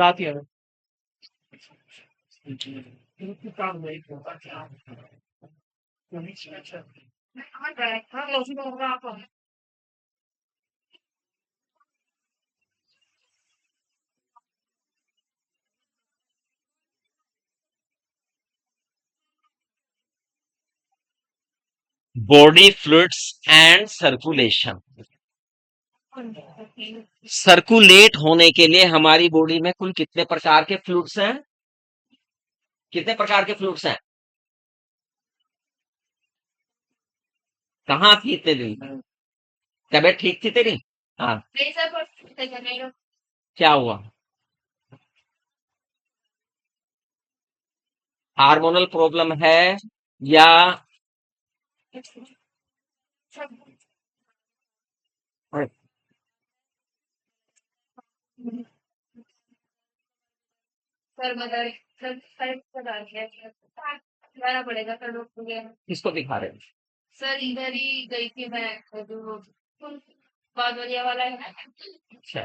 साथ ही है। काम नहीं होता क्या? Body fluids and circulation. Circulate होने के लिए हमारी बॉडी में कुल कितने प्रकार के फ्लूइड्स हैं? कितने प्रकार के फ्लूइड्स हैं? कहाँ थी इतने दिन? तबीयत ठीक थी तेरी? हाँ। क्या हुआ? हार्मोनल प्रॉब्लम है या किसको दिखा रहे हैं? अच्छा,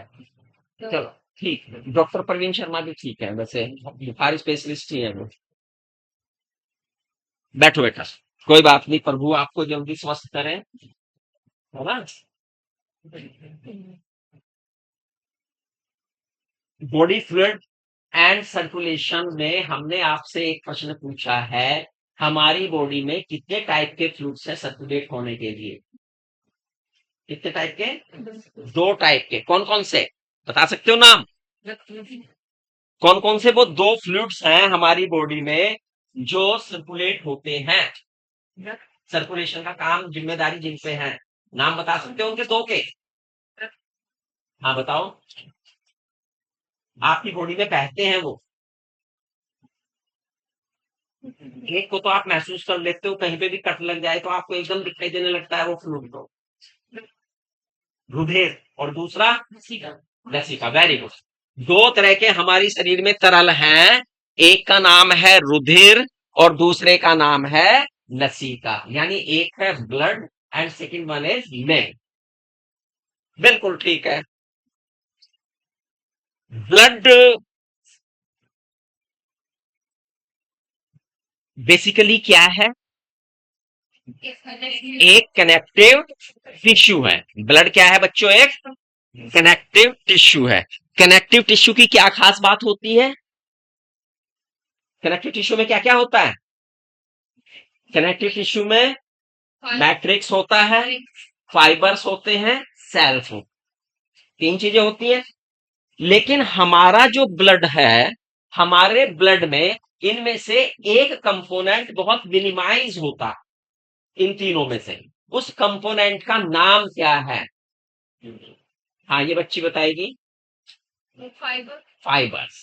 चलो ठीक है। डॉक्टर प्रवीण शर्मा भी ठीक है वैसे, बुखारी स्पेशलिस्ट ही है वो। बैठो बेटा, कोई बात नहीं, प्रभु आपको जल्दी स्वस्थ करें, है ना। बॉडी फ्लूइड एंड सर्कुलेशन में हमने आपसे एक प्रश्न पूछा है, हमारी बॉडी में कितने टाइप के फ्लूइड्स हैं सर्कुलेट होने के लिए? कितने टाइप के? दो टाइप के। कौन कौन से बता सकते हो नाम? कौन कौन से वो दो फ्लूइड्स हैं हमारी बॉडी में जो सर्कुलेट होते हैं, सर्कुलेशन का काम जिम्मेदारी जिन पे है? नाम बता सकते हो उनके दो के? हाँ बताओ। आपकी बॉडी में बहते हैं वो। एक को तो आप महसूस कर लेते हो, कहीं पे भी कट लग जाए तो आपको एकदम दिखाई देने लगता है वो फ्लूइड तो, रुधिर। और दूसरा लसिका। Very good. दो तरह के हमारी शरीर में तरल हैं, एक का नाम है रुधिर और दूसरे का नाम है लसिका, यानी एक है blood and second one is lymph. बिल्कुल ठीक है। ब्लड बेसिकली क्या है? एक कनेक्टिव टिश्यू है। ब्लड क्या है बच्चों? एक कनेक्टिव टिश्यू है। कनेक्टिव टिश्यू की क्या खास बात होती है? कनेक्टिव टिश्यू में क्या क्या होता है? कनेक्टिव टिश्यू में मैट्रिक्स होता है, फाइबर्स होते हैं, सेल्स होते हैं, तीन चीजें होती हैं। लेकिन हमारा जो ब्लड है, हमारे ब्लड में इनमें से एक कंपोनेंट बहुत मिनिमाइज होता है इन तीनों में से। उस कंपोनेंट का नाम क्या है? हाँ ये बच्ची बताएगी। फाइबर्स।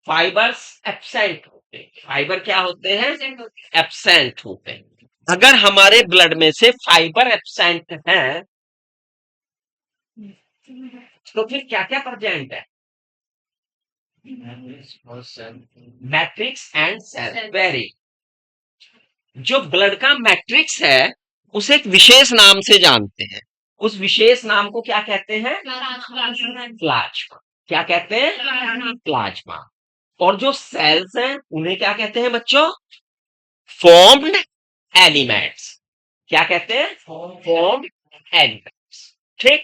फाइबर्स एब्सेंट होते हैं। फाइबर क्या होते हैं? एब्सेंट होते हैं। अगर हमारे ब्लड में से फाइबर एब्सेंट है तो फिर क्या क्या प्रेजेंट है? Matrix and cell. वेरी। जो ब्लड का मैट्रिक्स है उसे एक विशेष नाम से जानते हैं, उस विशेष नाम को क्या कहते हैं? प्लाज्मा। क्या कहते हैं? प्लाज्मा। और जो सेल्स हैं उन्हें क्या कहते हैं बच्चों? Formed elements. क्या कहते हैं? Formed elements. ठीक।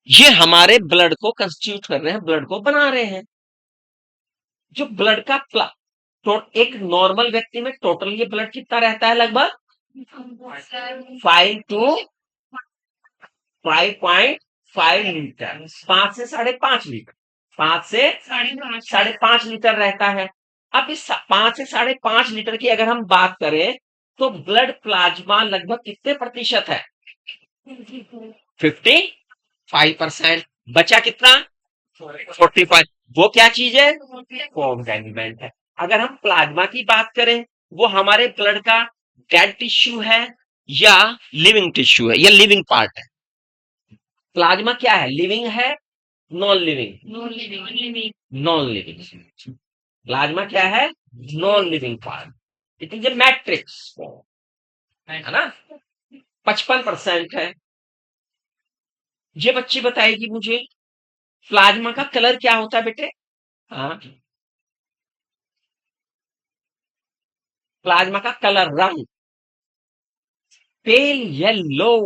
ये हमारे ब्लड को कंस्टिट्यूट कर रहे हैं, ब्लड को बना रहे हैं। जो ब्लड का तो एक नॉर्मल व्यक्ति में टोटल ये ब्लड कितना रहता है? लगभग 5 to 5.5 लीटर, 5 से 5.5 लीटर। 5 से 5.5 लीटर रहता है। अब इस 5 से 5.5 लीटर की अगर हम बात करें तो ब्लड प्लाज्मा लगभग कितने प्रतिशत है? 55%। बचा कितना? 45। वो क्या चीज है? फॉर्म्ड एलिमेंट है। अगर हम प्लाज्मा की बात करें, वो हमारे ब्लड का डेड टिश्यू है या लिविंग टिश्यू है या लिविंग पार्ट है? प्लाज्मा क्या है? लिविंग है, non living? Non living. Plasma क्या है? Non living part. It is a matrix, है ना। 55% है। ये बच्ची बताएगी मुझे प्लाज्मा का कलर क्या होता है बेटे? हाँ, प्लाज्मा का कलर, रंग पेल येलो।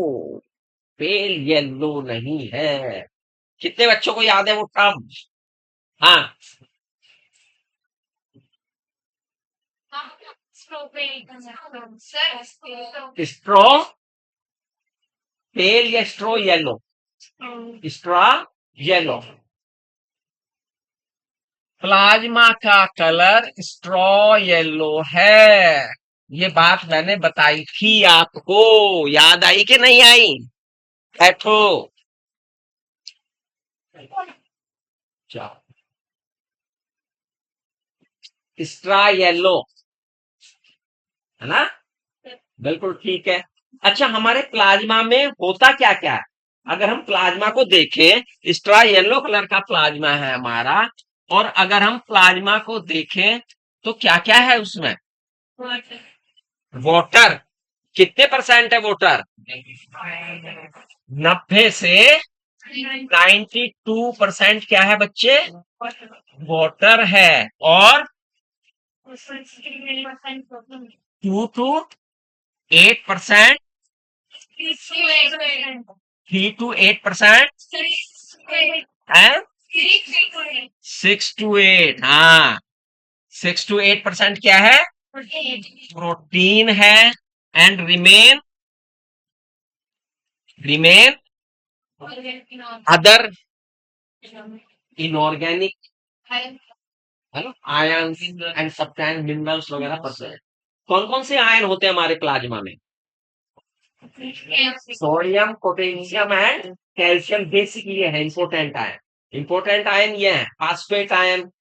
पेल येलो नहीं है। कितने बच्चों को याद है वो टर्म? हाँ, स्ट्रॉ पेल या straw yellow? Straw yellow. Plasma का कलर स्ट्रॉ येलो है। ये बात मैंने बताई थी आपको, याद आई कि नहीं आई? बैठो। स्ट्रॉ येलो है ना? बिल्कुल ठीक है। अच्छा, हमारे प्लाज्मा में होता क्या क्या है? अगर हम प्लाज्मा को देखें, स्ट्रा येलो कलर का प्लाज्मा है हमारा, और अगर हम प्लाज्मा को देखें तो क्या क्या है उसमें? वाटर। कितने परसेंट है वाटर? 90 से 92% क्या है बच्चे? वाटर है। और 2 to 8%, 3 to 8% है। 6 to 8, हाँ, 6 to 8% क्या है? प्रोटीन है। And remain other inorganic ion and substance minerals वगैरह पड़ते हैं। कौन कौन से आयन होते हैं हमारे प्लाज्मा में? Sodium, potassium and calcium basic ये है इंपोर्टेंट आयन। इंपोर्टेंट आयन ये है phosphate ion,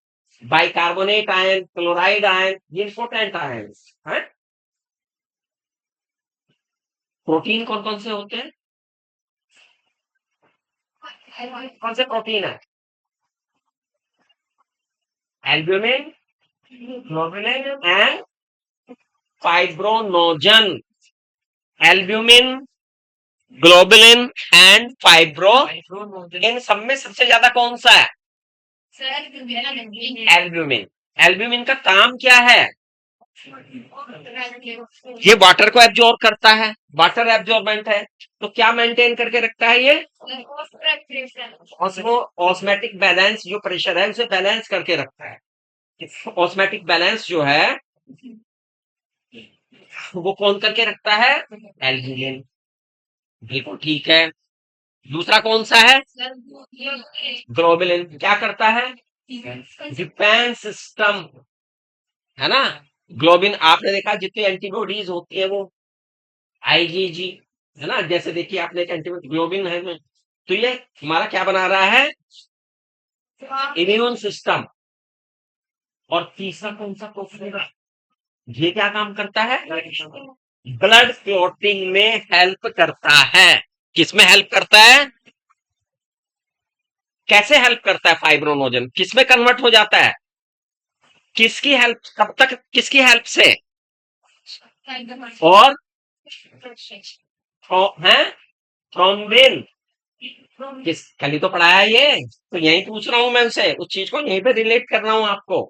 bicarbonate ion, chloride ion, ये इंपोर्टेंट आयन है। प्रोटीन कौन कौन से होते हैं? कौन से प्रोटीन है? Albumin, globulin and fibrinogen. Albumin, globulin and fibro, इन सब में सबसे ज्यादा कौन सा है? एल्ब्यूमिन। एल्ब्यूमिन का काम क्या है? ये वाटर को एब्जॉर्ब करता है, वाटर एब्जॉर्बेंट है। तो क्या मेंटेन करके रखता है ये? ऑस्मोटिक बैलेंस, जो प्रेशर है उसे बैलेंस करके रखता है। ऑस्मोटिक बैलेंस जो है वो कौन करके रखता है? एल्ब्यूमिन। बिल्कुल ठीक है। दूसरा कौन सा है? ग्लोबुलिन। क्या करता है? डिफेंस सिस्टम, है ना? ग्लोबिन, आपने देखा जितनी एंटीबॉडीज होती है वो आईजीजी, है ना? जैसे देखिए आपने एक एंटीबॉडी ग्लोबिन है में, तो ये हमारा क्या बना रहा है? Immune system. और तीसरा कौन सा प्रोटीन? ये क्या काम करता है? ब्लड क्लॉटिंग में हेल्प करता है। किसमें हेल्प करता है? कैसे हेल्प करता है? फाइब्रोनोजन किसमें कन्वर्ट हो जाता है? किसकी हेल्प, कब तक किसकी हेल्प से? और है थ्रोम्बिन। किस, कल ही तो पढ़ाया ये, तो यही पूछ रहा हूं मैं उसे, उस चीज को यहीं पे रिलेट कर रहा हूं आपको।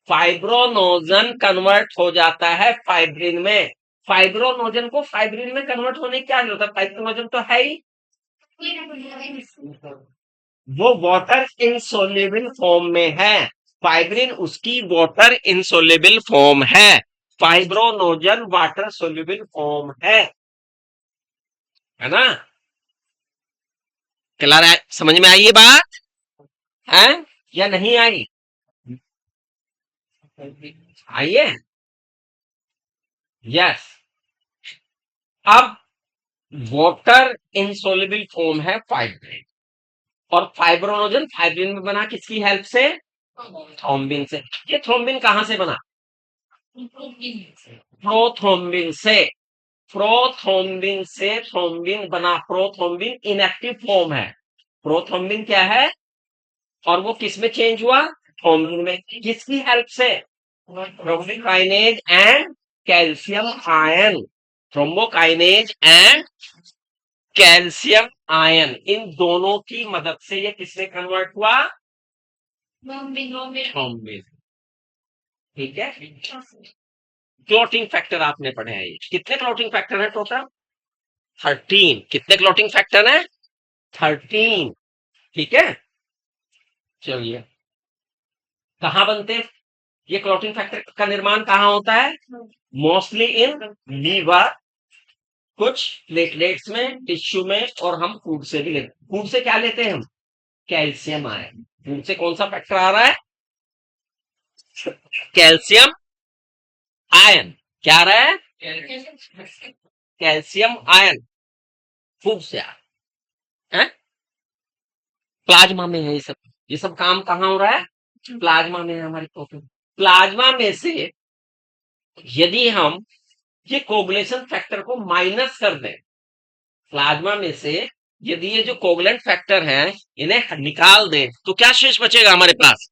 फाइब्रोनोजन कन्वर्ट हो जाता है फाइब्रिन में। फाइब्रोनोजन को फाइब्रिन में कन्वर्ट होने की क्या जरूरत है? फाइब्रोनोजन तो है ही, वो वाटर इनसोल्युबल फॉर्म में है। फाइब्रिन उसकी वाटर इनसोल्युबल फॉर्म है, फाइब्रोनोजन वाटर सोल्युबल फॉर्म है ना? क्लियर है? समझ में आई ये बात है या नहीं आई? आइए। यस। अब वाटर इनसोल्युबल फॉर्म है फाइब्रिन, और फाइब्रोनोजन फाइब्रिन में बना किसकी हेल्प से? थ्रोम्बिन से। ये थ्रोम्बिन कहां से बना? प्रोथ्रोम्बिन से। प्रोथ्रोम्बिन से थ्रोम्बिन बना। प्रोथ्रोम्बिन इनएक्टिव फॉर्म है। प्रोथ्रोम्बिन क्या है? और वो किस में चेंज हुआ? थ्रोम्बिन में। किसकी हेल्प से? Thrombokinase and calcium ion. Thrombokinase and calcium ion, इन दोनों की मदद से ये किसमें कन्वर्ट हुआ? थ्रोम्बिन। ठीक है। क्लोटिंग फैक्टर आपने पढ़े हैं, कितने क्लोटिंग फैक्टर है टोटल? 13। कितने क्लोटिंग फैक्टर है? 13। ठीक है। चलिए, कहां बनते हैं ये क्लोटिंग फैक्टर का निर्माण? कहां होता है? मोस्टली इन लीवर, कुछ प्लेटलेट्स में, टिश्यू में, और हम फूड से भी लेते हैं। फूड से क्या लेते हैं हम? Calcium ion. फूड से कौन सा फैक्टर आ रहा है? Calcium ion. क्या आ रहा है? कैल्शियम आयन फूड से आ रहा है। प्लाज्मा में है ये सब काम कहाँ हो रहा है? प्लाज्मा में है हमारी प्रोटीन। प्लाज्मा में से यदि हम ये कोगुलेशन फैक्टर को माइनस कर दें, प्लाज्मा में से यदि ये जो कोगुलेंट फैक्टर हैं इन्हें निकाल दें, तो क्या शेष बचेगा हमारे पास?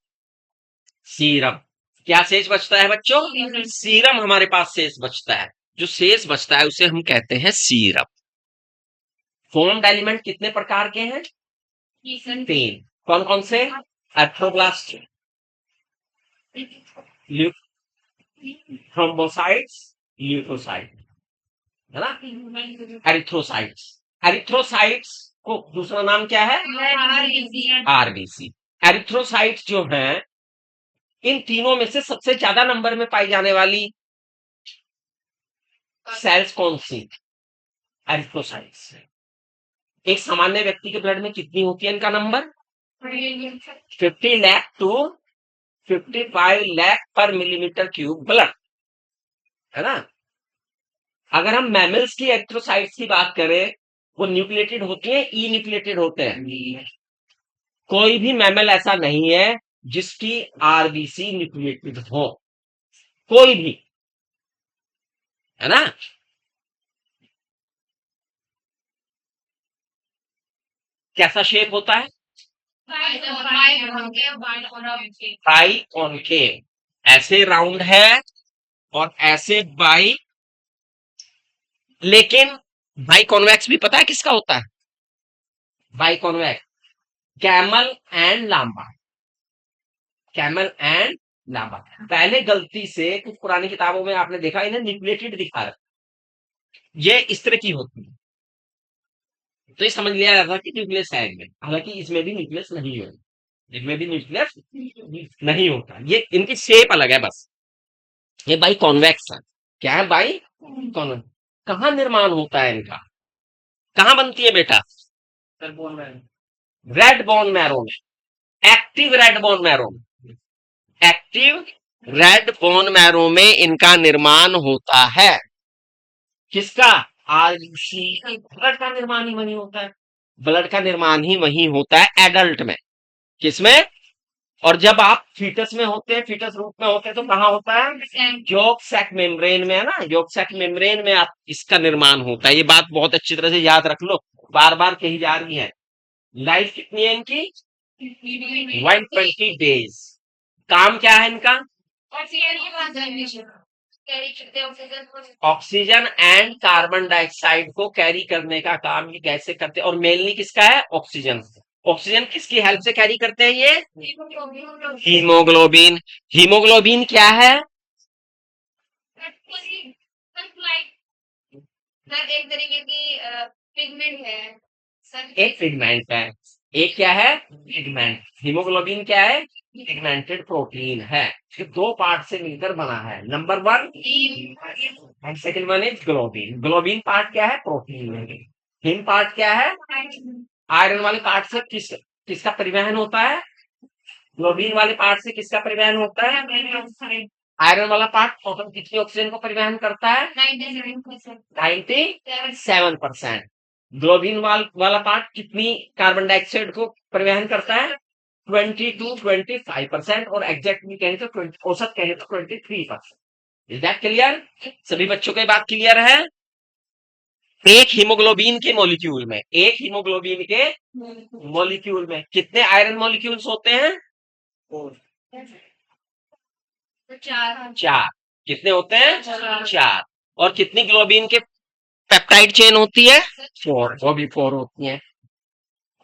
सीरम। क्या शेष बचता है बच्चों? सीरम हमारे पास शेष बचता है। जो शेष बचता है उसे हम कहते हैं सीरम। फॉर्म्ड एलिमेंट कितने प्रकार के हैं? 3। कौन कौन से? एर्थ्रोब्लास्ट, थ्रोम्बोसाइट्स, ल्यूकोसाइट, है ना? एरिथ्रोसाइट्स। एरिथ्रोसाइट्स को दूसरा नाम क्या है? आरबीसी। एरिथ्रोसाइट्स जो हैं, इन तीनों में से सबसे ज्यादा नंबर में पाई जाने वाली सेल्स कौन सी? एरिथ्रोसाइट्स। एक सामान्य व्यक्ति के ब्लड में कितनी होती है इनका नंबर? 50 लाख टू 55 लाख पर मिलीमीटर क्यूब ब्लड, है ना? अगर हम मैमल्स की एरिथ्रोसाइट्स की बात करें, वो न्यूक्लिएटेड होती है, ई न्यूक्लिएटेड होते हैं। कोई भी मैमल ऐसा नहीं है जिसकी आरबीसी न्यूक्लिएटेड हो, कोई भी, है ना? कैसा शेप होता है? By concave. ऐसे राउंड है और ऐसे बाई, लेकिन बाई कॉन्वेक्स भी पता है किसका होता है? Biconvex camel and llama. Camel and llama. पहले गलती से कुछ पुरानी किताबों में आपने देखा इन्हें न्यूक्लिएटेड दिखा रहा, ये इस तरह की होती है, तो ये समझ लिया जाता कि न्यूक्लियस है इनमें, हालांकि इसमें भी न्यूक्लियस नहीं होता, इनमें भी न्यूक्लियस नहीं होता, ये इनकी शेप अलग है बस। ये बाई कॉन्वेक्स है। क्या है? By convex. कहाँ निर्माण होता है इनका? कहाँ बनती है बेटा? रेड बोन मैरो में, एक्टिव रेड बोन मैरो में, एक्टिव रेड बोन मैरो में इनका निर्माण होता है। किसका? आरबीसी। ब्लड का निर्माण ही वही होता है, ब्लड का निर्माण ही वही होता है एडल्ट में। किसमें? और जब आप फीटस में होते हैं, फीटस रूप में होते हैं, तो कहाँ होता है? यॉर्क सैक मेम्ब्रेन में, है ना? यॉर्क सैक मेम्ब्रेन में आप इसका निर्माण होता है। ये बात बहुत अच्छी तरह से याद रख लो, बार बार कही जा रही है। लाइफ कितनी है इनकी? 120 डेज। काम क्या है इनका? ऑक्सीजन एंड कार्बन डाइऑक्साइड को कैरी करने का काम ये कैसे करते हैं? और मेनली किसका है? ऑक्सीजन। ऑक्सीजन किसकी हेल्प से कैरी करते हैं ये? हीमोग्लोबिन। हीमोग्लोबिन क्या है? एक तरीके की पिगमेंट है सर। एक पिगमेंट है। एक क्या है? पिगमेंट। हीमोग्लोबिन क्या है? पिगमेंटेड प्रोटीन है, जो 2 पार्ट से मिलकर बना है। Number 1 and second one is globin. Globin part क्या है? प्रोटीन है। हिम पार्ट क्या है? आयरन वाले पार्ट से किसका परिवहन होता है? ग्लोबिन वाले पार्ट से किसका परिवहन होता है? आयरन वाला पार्ट टोटल कितनी ऑक्सीजन को परिवहन करता है? 97%। ग्लोबिन वाला पार्ट कितनी कार्बन डाइऑक्साइड को परिवहन करता है? 20 to 25%। और एग्जैक्टली कहें तो औसत कहें तो 23%। Is that clear? सभी बच्चों को ये बात क्लियर है? एक हीमोग्लोबिन के मॉलिक्यूल में, एक हीमोग्लोबिन के मॉलिक्यूल में कितने आयरन मॉलिक्यूल्स होते हैं? 4। कितने होते हैं? 4। और कितनी ग्लोबिन के पेप्टाइड चेन होती है 4, वो भी 4 होती है।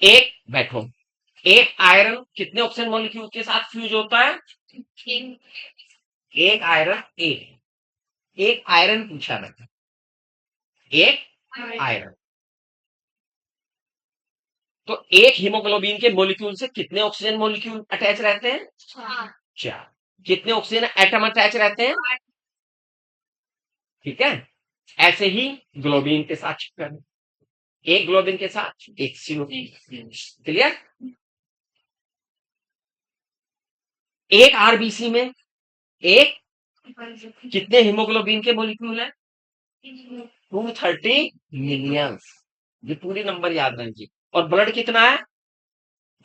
एक बैठो, एक आयरन कितने ऑक्सीजन मॉलिक्यूल के साथ फ्यूज होता है? एक आयरन, एक आयरन पूछा मैंने, एक आयरन। तो एक हीमोग्लोबिन के मॉलिक्यूल से कितने ऑक्सीजन मॉलिक्यूल अटैच रहते हैं? 4। कितने ऑक्सीजन एटम अटैच रहते हैं? ठीक है, ऐसे ही ग्लोबिन के साथ चिपकन, एक ग्लोबिन के साथ एक CO। क्लियर? एक आरबीसी में एक कितने हीमोग्लोबिन के मॉलिक्यूल है? 230 मिलियन। ये पूरी नंबर याद रखिए। और ब्लड कितना है?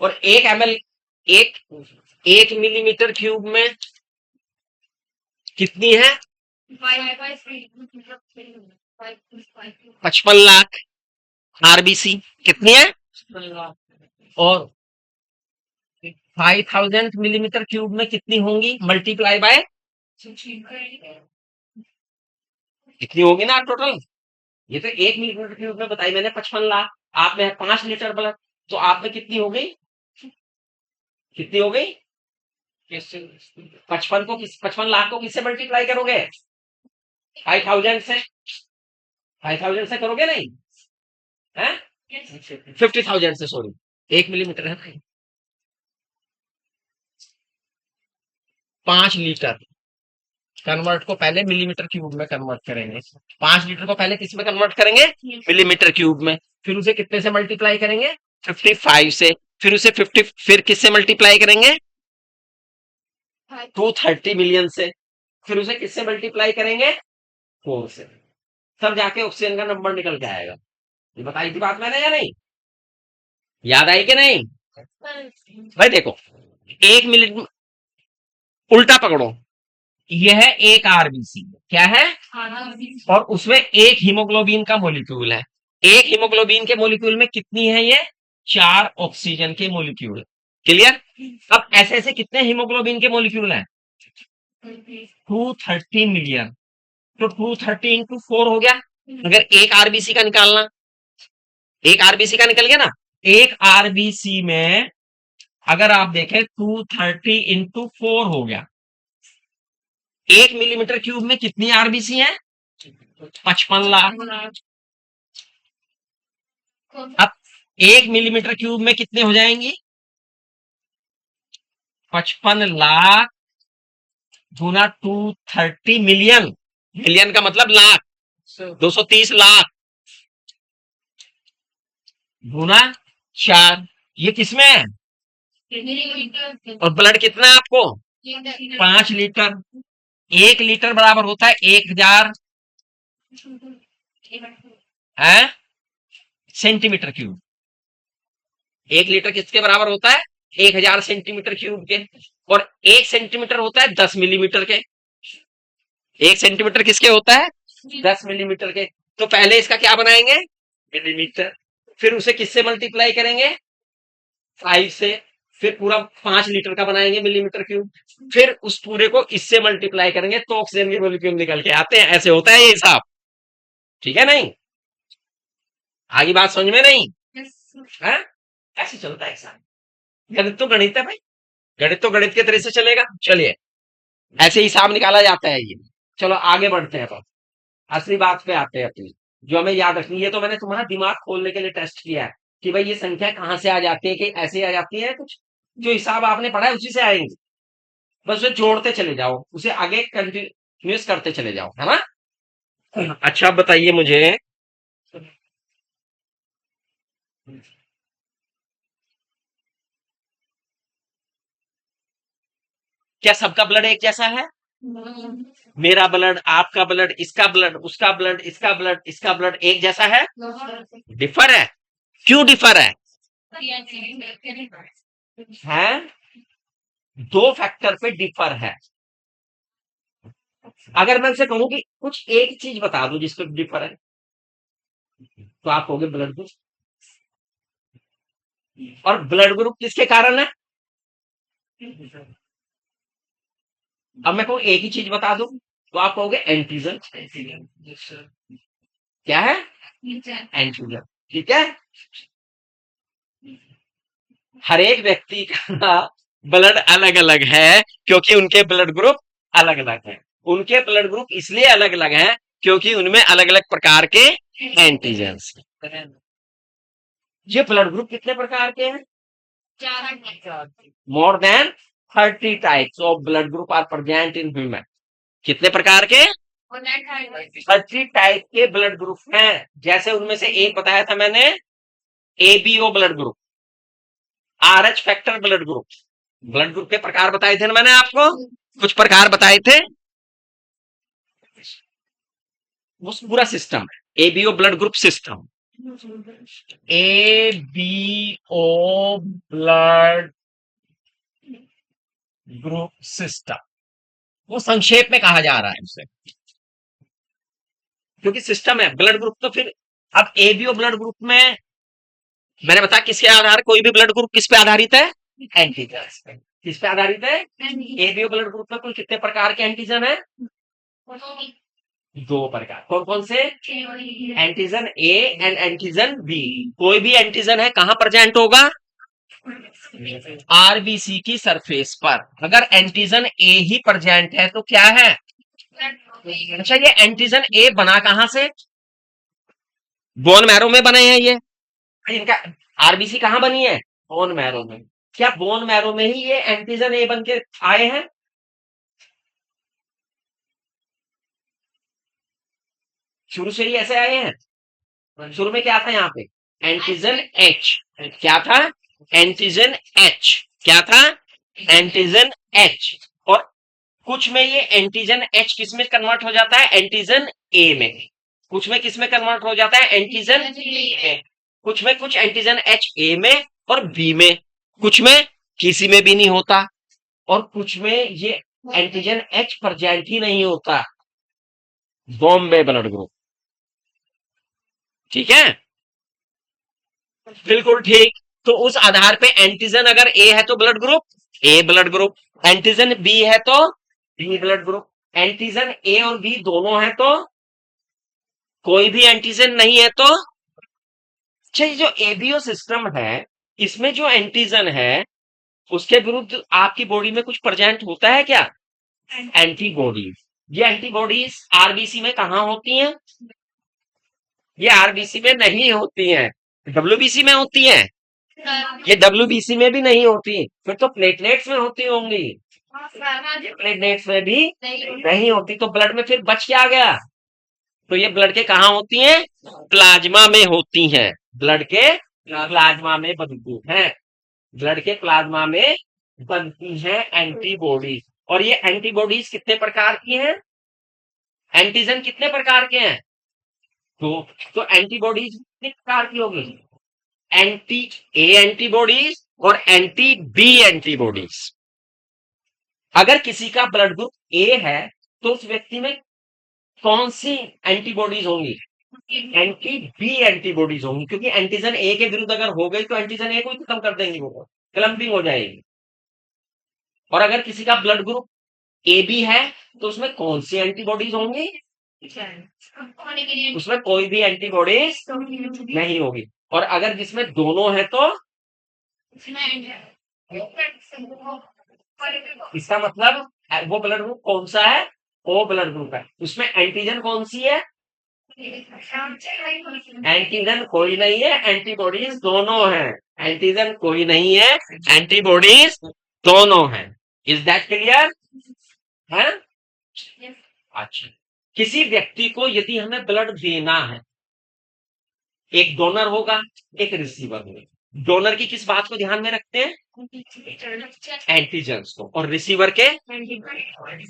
और 1 ml, एक मिलीमीटर क्यूब में कितनी है? 55 लाख आरबीसी कितनी है? और 5000 मिलीमीटर क्यूब में कितनी होंगी? मल्टीप्लाई बाय कितनी होगी ना टोटल? ये तो 1 मिलीमीटर क्यूब में बताई मैंने 55 लाख। आप में 5 लीटर ब्लड, तो आप में कितनी हो गई? कितनी हो गई? 55 लाख को किससे मल्टीप्लाई करोगे? 5000 से, 5000 से करोगे नहीं है? 50,000 से, सॉरी, 1 मिलीमीटर है ना। 5 लीटर कन्वर्ट को पहले मिलीमीटर क्यूब में कन्वर्ट करेंगे। 5 लीटर को पहले किस में कन्वर्ट करेंगे? मिलीमीटर क्यूब में। फिर उसे कितने से मल्टीप्लाई करेंगे? 55 से। फिर उसे 50, फिर किससे मल्टीप्लाई करेंगे? 230 मिलियन से। फिर उसे किससे मल्टीप्लाई करेंगे? 4 से। तब जाके ऑक्सीजन का नंबर निकल के आएगा। ये बताई थी बात मैंने या नहीं? याद आई कि नहीं? भाई देखो, 1 मिनट उल्टा पकड़ो, यह है एक आरबीसी, क्या है? और उसमें एक हीमोग्लोबिन का मॉलिक्यूल है। एक हीमोग्लोबिन के मॉलिक्यूल में कितनी है? ये 4 ऑक्सीजन के मॉलिक्यूल। क्लियर? अब ऐसे ऐसे कितने हीमोग्लोबिन के मॉलिक्यूल हैं? 230 मिलियन। तो 230 इंटू 4 हो गया। अगर एक आरबीसी का निकालना, एक आरबीसी का निकल गया ना। एक आरबीसी में अगर आप देखें 230 इंटू 4 हो गया। 1 मिलीमीटर क्यूब में कितनी आरबीसी है? 55 लाख। अब 1 मिलीमीटर क्यूब में कितने हो जाएंगी? 55 लाख गुना 230 मिलियन। मिलियन का मतलब लाख, 230 लाख गुना 4। ये किसमें है? और ब्लड कितना है आपको? 5 लीटर। 1 लीटर बराबर होता है 1000 सेंटीमीटर क्यूब। 1 लीटर किसके बराबर होता है? 1000 सेंटीमीटर क्यूब के। और 1 सेंटीमीटर होता है 10 मिलीमीटर के। 1 सेंटीमीटर किसके होता है? 10 मिलीमीटर के। तो पहले इसका क्या बनाएंगे? मिलीमीटर। फिर उसे किससे मल्टीप्लाई करेंगे? 5 से। फिर पूरा 5 लीटर का बनाएंगे मिलीमीटर क्यूब। फिर उस पूरे को इससे मल्टीप्लाई करेंगे तो ऑक्सीजन के मॉलिक्यूल निकल के आते हैं। ऐसे होता है ये हिसाब। ठीक है नहीं? आगे बात समझ में नहीं है? ऐसे चलता है हिसाब। गणित तो गणित है भाई, गणित तो गणित के तरह से चलेगा। चलिए, ऐसे हिसाब निकाला जाता है ये। चलो आगे बढ़ते हैं। अब असली बात पे आते हैं अपनी, जो हमें याद रखनी है। तो मैंने तुम्हारा दिमाग खोलने के लिए टेस्ट किया है कि भाई ये संख्या कहां से आ जाती है, कि ऐसे आ जाती है, कुछ जो हिसाब आपने पढ़ा है उसी से आएंगे। बस उसे जोड़ते चले जाओ, उसे आगे कंटिन्यूस करते चले जाओ, है ना? अच्छा, आप बताइए मुझे, क्या सबका ब्लड एक जैसा है? मेरा ब्लड, आपका ब्लड, इसका ब्लड, उसका ब्लड, इसका ब्लड, इसका ब्लड एक जैसा है? डिफर है। क्यों डिफर है? हैं? 2 फैक्टर पे डिफर है। अगर मैं उनसे कहूं कि कुछ एक चीज बता दो जिस पे डिफर है, तो आप कहोगे ब्लड ग्रुप। और ब्लड ग्रुप किसके कारण है? अब मैं कहूँ एक ही चीज बता दो, तो आप कहोगे एंटीजन। क्या है? एंटीजन। ठीक है, हर एक व्यक्ति का ब्लड अलग अलग है क्योंकि उनके ब्लड ग्रुप अलग अलग है। उनके ब्लड ग्रुप इसलिए अलग अलग है क्योंकि उनमें अलग अलग प्रकार के एंटीजेंस। ये ब्लड ग्रुप कितने प्रकार के हैं? More than 30 types of blood group are present in human. कितने प्रकार के? 30 टाइप के ब्लड ग्रुप हैं। जैसे उनमें से एक बताया था मैंने, ABO blood group, RH factor blood group. Blood group के प्रकार बताए थे ना मैंने आपको, कुछ प्रकार बताए थे, वो पूरा सिस्टम है ABO blood group system. ABO blood group system, वो संक्षेप में कहा जा रहा है उसे, क्योंकि सिस्टम है ब्लड ग्रुप। तो फिर अब एबीओ ब्लड ग्रुप में मैंने बताया किसके आधार, कोई भी ब्लड ग्रुप किस पे आधारित है? एंटीजन। किस पे आधारित है? एबीओ ब्लड ग्रुप में कुल कितने प्रकार के एंटीजन है? 2 प्रकार। कौन कौन से? Antigen A and antigen B. कोई भी एंटीजन है कहां प्रेजेंट होगा? आरबीसी की सरफेस पर। अगर एंटीजन ए ही प्रेजेंट है तो क्या है? अच्छा, ये एंटीजन ए बना कहां से? बोन मैरो में बने हैं ये। इनका आरबीसी कहां बनी है? बोन मैरो में। क्या बोन मैरो में ही ये एंटीजन ए बन के आए हैं? शुरू से ही ऐसे आए हैं? शुरू में क्या था यहाँ पे? Antigen H. क्या था? Antigen H. क्या था? Antigen H. और कुछ में ये एंटीजन एच किस में कन्वर्ट हो जाता है? एंटीजन ए में। कुछ में किस में कन्वर्ट हो जाता है? एंटीजन बी में। कुछ में कुछ एंटीजन एच ए में और बी में, कुछ में किसी में भी नहीं होता, और कुछ में ये एंटीजन एच प्रेजेंट ही नहीं होता। Bombay blood group. ठीक है, बिल्कुल ठीक। तो उस आधार पे एंटीजन अगर ए है तो blood group A blood group, antigen B है तो B blood group, antigen A और बी दोनों है तो, कोई भी एंटीजन नहीं है तो। अच्छा, ये जो एबीओ सिस्टम है, इसमें जो एंटीजन है उसके विरुद्ध आपकी बॉडी में कुछ प्रेजेंट होता है क्या? एंटीबॉडीज। ये एंटीबॉडीज आरबीसी में कहां होती हैं? ये आरबीसी में नहीं होती हैं, डब्ल्यूबीसी में होती हैं। ये डब्ल्यूबीसी में भी नहीं होती, फिर तो प्लेटलेट्स में होती होंगी। ये प्लेटलेट्स में भी नहीं होती, तो ब्लड में फिर बच क्या गया? तो ये ब्लड के कहा होती हैं? प्लाज्मा में होती हैं। ब्लड के प्लाज्मा में बनती हैं। ब्लड के प्लाज्मा में बनती हैं एंटीबॉडीज। और ये एंटीबॉडीज कितने प्रकार की हैं? एंटीजन कितने प्रकार के हैं? तो एंटीबॉडीज कितने प्रकार की होगी? एंटी ए एंटीबॉडीज और एंटी बी एंटीबॉडीज। अगर किसी का ब्लड ग्रुप ए है तो उस व्यक्ति में कौन सी एंटीबॉडीज होंगी? एंटी बी एंटीबॉडीज होंगी, क्योंकि एंटीजन ए के विरुद्ध अगर हो गई तो एंटीजन ए को ही खत्म कर देंगे, वो क्लम्पिंग हो जाएगी। और अगर किसी का ब्लड ग्रुप ए बी है तो उसमें कौन सी एंटीबॉडीज होंगी? उसमें कोई भी एंटीबॉडीज नहीं होगी। और अगर जिसमें दोनों है तो इसका मतलब वो ब्लड ग्रुप कौन सा है? ओ ब्लड ग्रुप है। उसमें एंटीजन कौन सी है? एंटीजन कोई नहीं है, एंटीबॉडीज दोनों हैं। एंटीजन कोई नहीं है, एंटीबॉडीज दोनों हैं। Is that clear? है? अच्छा, किसी व्यक्ति को यदि हमें ब्लड देना है, एक डोनर होगा, एक रिसीवर होगा। डोनर की किस बात को ध्यान में रखते हैं? एंटीजन्स को, और रिसीवर के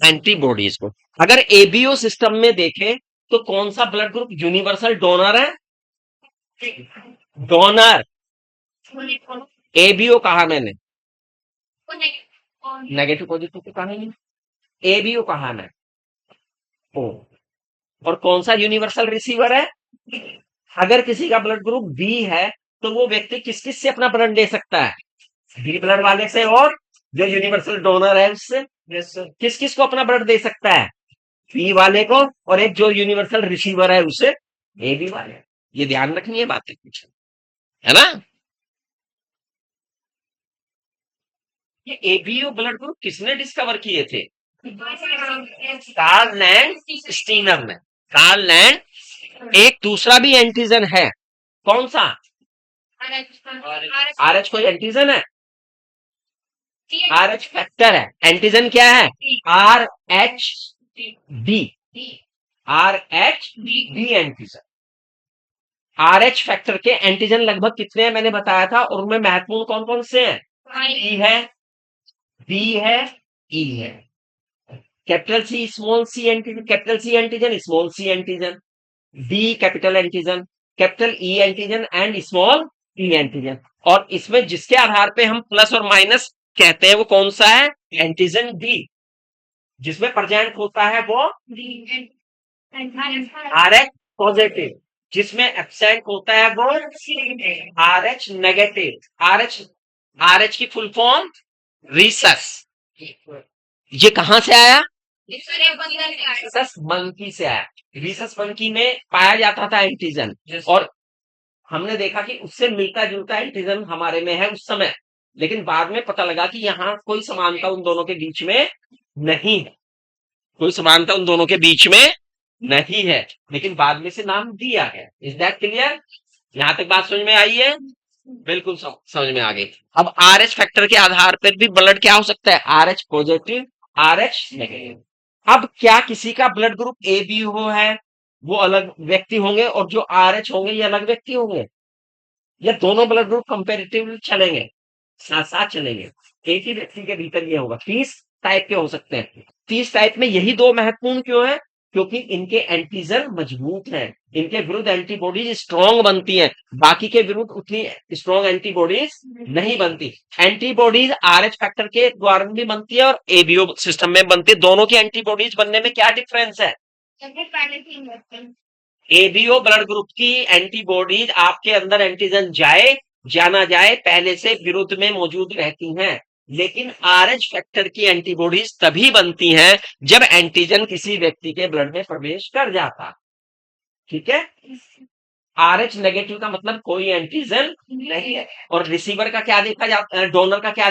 एंटीबॉडीज को। अगर एबीओ सिस्टम में देखें तो कौन सा ब्लड ग्रुप यूनिवर्सल डोनर है? डोनर। एबीओ कहा मैंने, नेगेटिव पॉजिटिव तो कहा नहीं, एबीओ कहा मैं ओ। और कौन सा यूनिवर्सल रिसीवर है? अगर किसी का ब्लड ग्रुप बी है तो वो व्यक्ति किस किस से अपना ब्लड दे सकता है? बी ब्लड वाले से, और जो यूनिवर्सल डोनर है उससे। किस किस को अपना ब्लड दे सकता है? बी वाले को, और एक जो यूनिवर्सल रिसीवर है उसे। ए बी वाले, ये ध्यान रखनी है बातें कुछ, है ना। ये एबीओ ब्लड ग्रुप किसने डिस्कवर किए थे? कार्ल लैंड स्टीनर ने। कार्ल लैंड, एक दूसरा भी एंटीजन है, कौन सा? आर एच कोई एंटीजन है? आर एच फैक्टर है। एंटीजन क्या है? R H B, R H B antigen. R H factor के एंटीजन लगभग कितने हैं मैंने बताया था, और उनमें महत्वपूर्ण कौन कौन से हैं? ई है, बी है, ई है। Capital C small C antigen, capital C antigen small C antigen, D capital antigen, capital E antigen and small E antigen. और इसमें जिसके आधार पे हम प्लस और माइनस कहते हैं वो कौन सा है? Antigen D. जिसमें प्रेजेंट होता है वो आर एच पॉजिटिव, जिसमें एब्सेंट होता है वो R H negative. R H की फुल फॉर्म रिसस। ये कहां से आया? रिसस मंकी से आया। रिसस मंकी में पाया जाता था एंटीजन, और हमने देखा कि उससे मिलता जुलता एंटीजन हमारे में है उस समय, लेकिन बाद में पता लगा कि यहाँ कोई समानता उन दोनों के बीच में नहीं है, कोई समानता उन दोनों के बीच में नहीं है, लेकिन बाद में से नाम दिया है। Is that clear? यहां तक बात समझ में आई है? बिल्कुल समझ में आ गई। अब आर एच फैक्टर के आधार पर भी ब्लड क्या हो सकता है? R H positive, R H negative. अब क्या किसी का ब्लड ग्रुप ए बी हो है वो अलग व्यक्ति होंगे, और जो आर एच होंगे ये अलग व्यक्ति होंगे, या दोनों ब्लड ग्रुप कंपेरेटिवली चलेंगे, साथ साथ चलेंगे? एक ही व्यक्ति के भीतर ये होगा। 30 टाइप के हो सकते हैं। 30 टाइप में यही दो महत्वपूर्ण क्यों है? क्योंकि इनके एंटीजन मजबूत हैं, इनके विरुद्ध एंटीबॉडीज स्ट्रॉन्ग बनती हैं, बाकी के विरुद्ध उतनी स्ट्रॉन्ग एंटीबॉडीज नहीं बनती। एंटीबॉडीज आर एच फैक्टर के द्वारा भी बनती है और एबीओ सिस्टम में बनती है। दोनों की एंटीबॉडीज बनने में क्या डिफरेंस है? एबीओ ब्लड ग्रुप की एंटीबॉडीज आपके अंदर एंटीजन जाए जाना जाए पहले से विरुद्ध में मौजूद रहती हैं, लेकिन आरएच फैक्टर की एंटीबॉडीज तभी बनती हैं जब एंटीजन किसी व्यक्ति के ब्लड में प्रवेश कर जाता। ठीक है? आरएच नेगेटिव का मतलब कोई एंटीजन नहीं है, और रिसीवर का क्या देखा जाता है? डोनर का क्या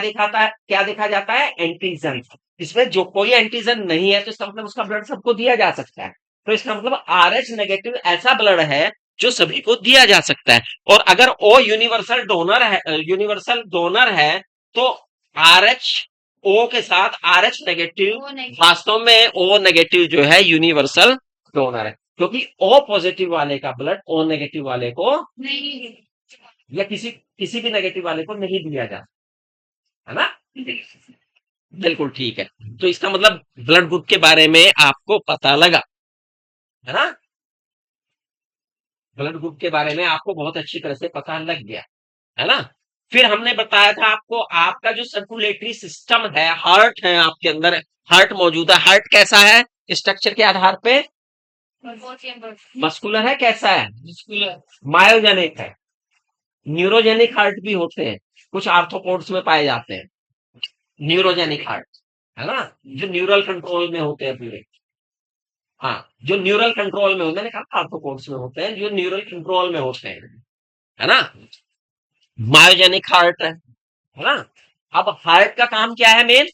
देखा जाता है? एंटीजन। इसमें जो कोई एंटीजन नहीं है तो इसका मतलब उसका ब्लड सबको दिया जा सकता है। तो इसका मतलब आरएच नेगेटिव ऐसा ब्लड है जो सभी को दिया जा सकता है। और अगर ओ यूनिवर्सल डोनर है तो आरएच ओ के साथ आरएच नेगेटिव वास्तव में ओ नेगेटिव जो है यूनिवर्सल डोनर है, क्योंकि ओ पॉजिटिव वाले का ब्लड ओ नेगेटिव वाले को नहीं, या किसी भी नेगेटिव वाले को नहीं दिया जा, है ना? बिल्कुल ठीक है। तो इसका मतलब ब्लड ग्रुप के बारे में आपको पता लगा, है ना? ब्लड ग्रुप के बारे में आपको बहुत अच्छी तरह से पता लग गया, है ना? फिर हमने बताया था आपको, आपका जो सर्कुलेटरी सिस्टम है, हार्ट है आपके अंदर, हार्ट मौजूद है। हार्ट कैसा है स्ट्रक्चर के आधार पे? मस्कुलर है। कैसा है? मायोजेनिक है। न्यूरोजेनिक हार्ट भी होते हैं, कुछ आर्थ्रोपोड्स में पाए जाते हैं न्यूरोजेनिक हार्ट, है ना? जो न्यूरल कंट्रोल में होते हैं पूरे। हाँ, जो न्यूरल कंट्रोल में होते हैं, मैंने कहा आर्थ्रोपोड्स में होते हैं, जो न्यूरल कंट्रोल में होते हैं, है ना? मायोजेनिक हार्ट है ना? अब हार्ट का काम क्या है? मेन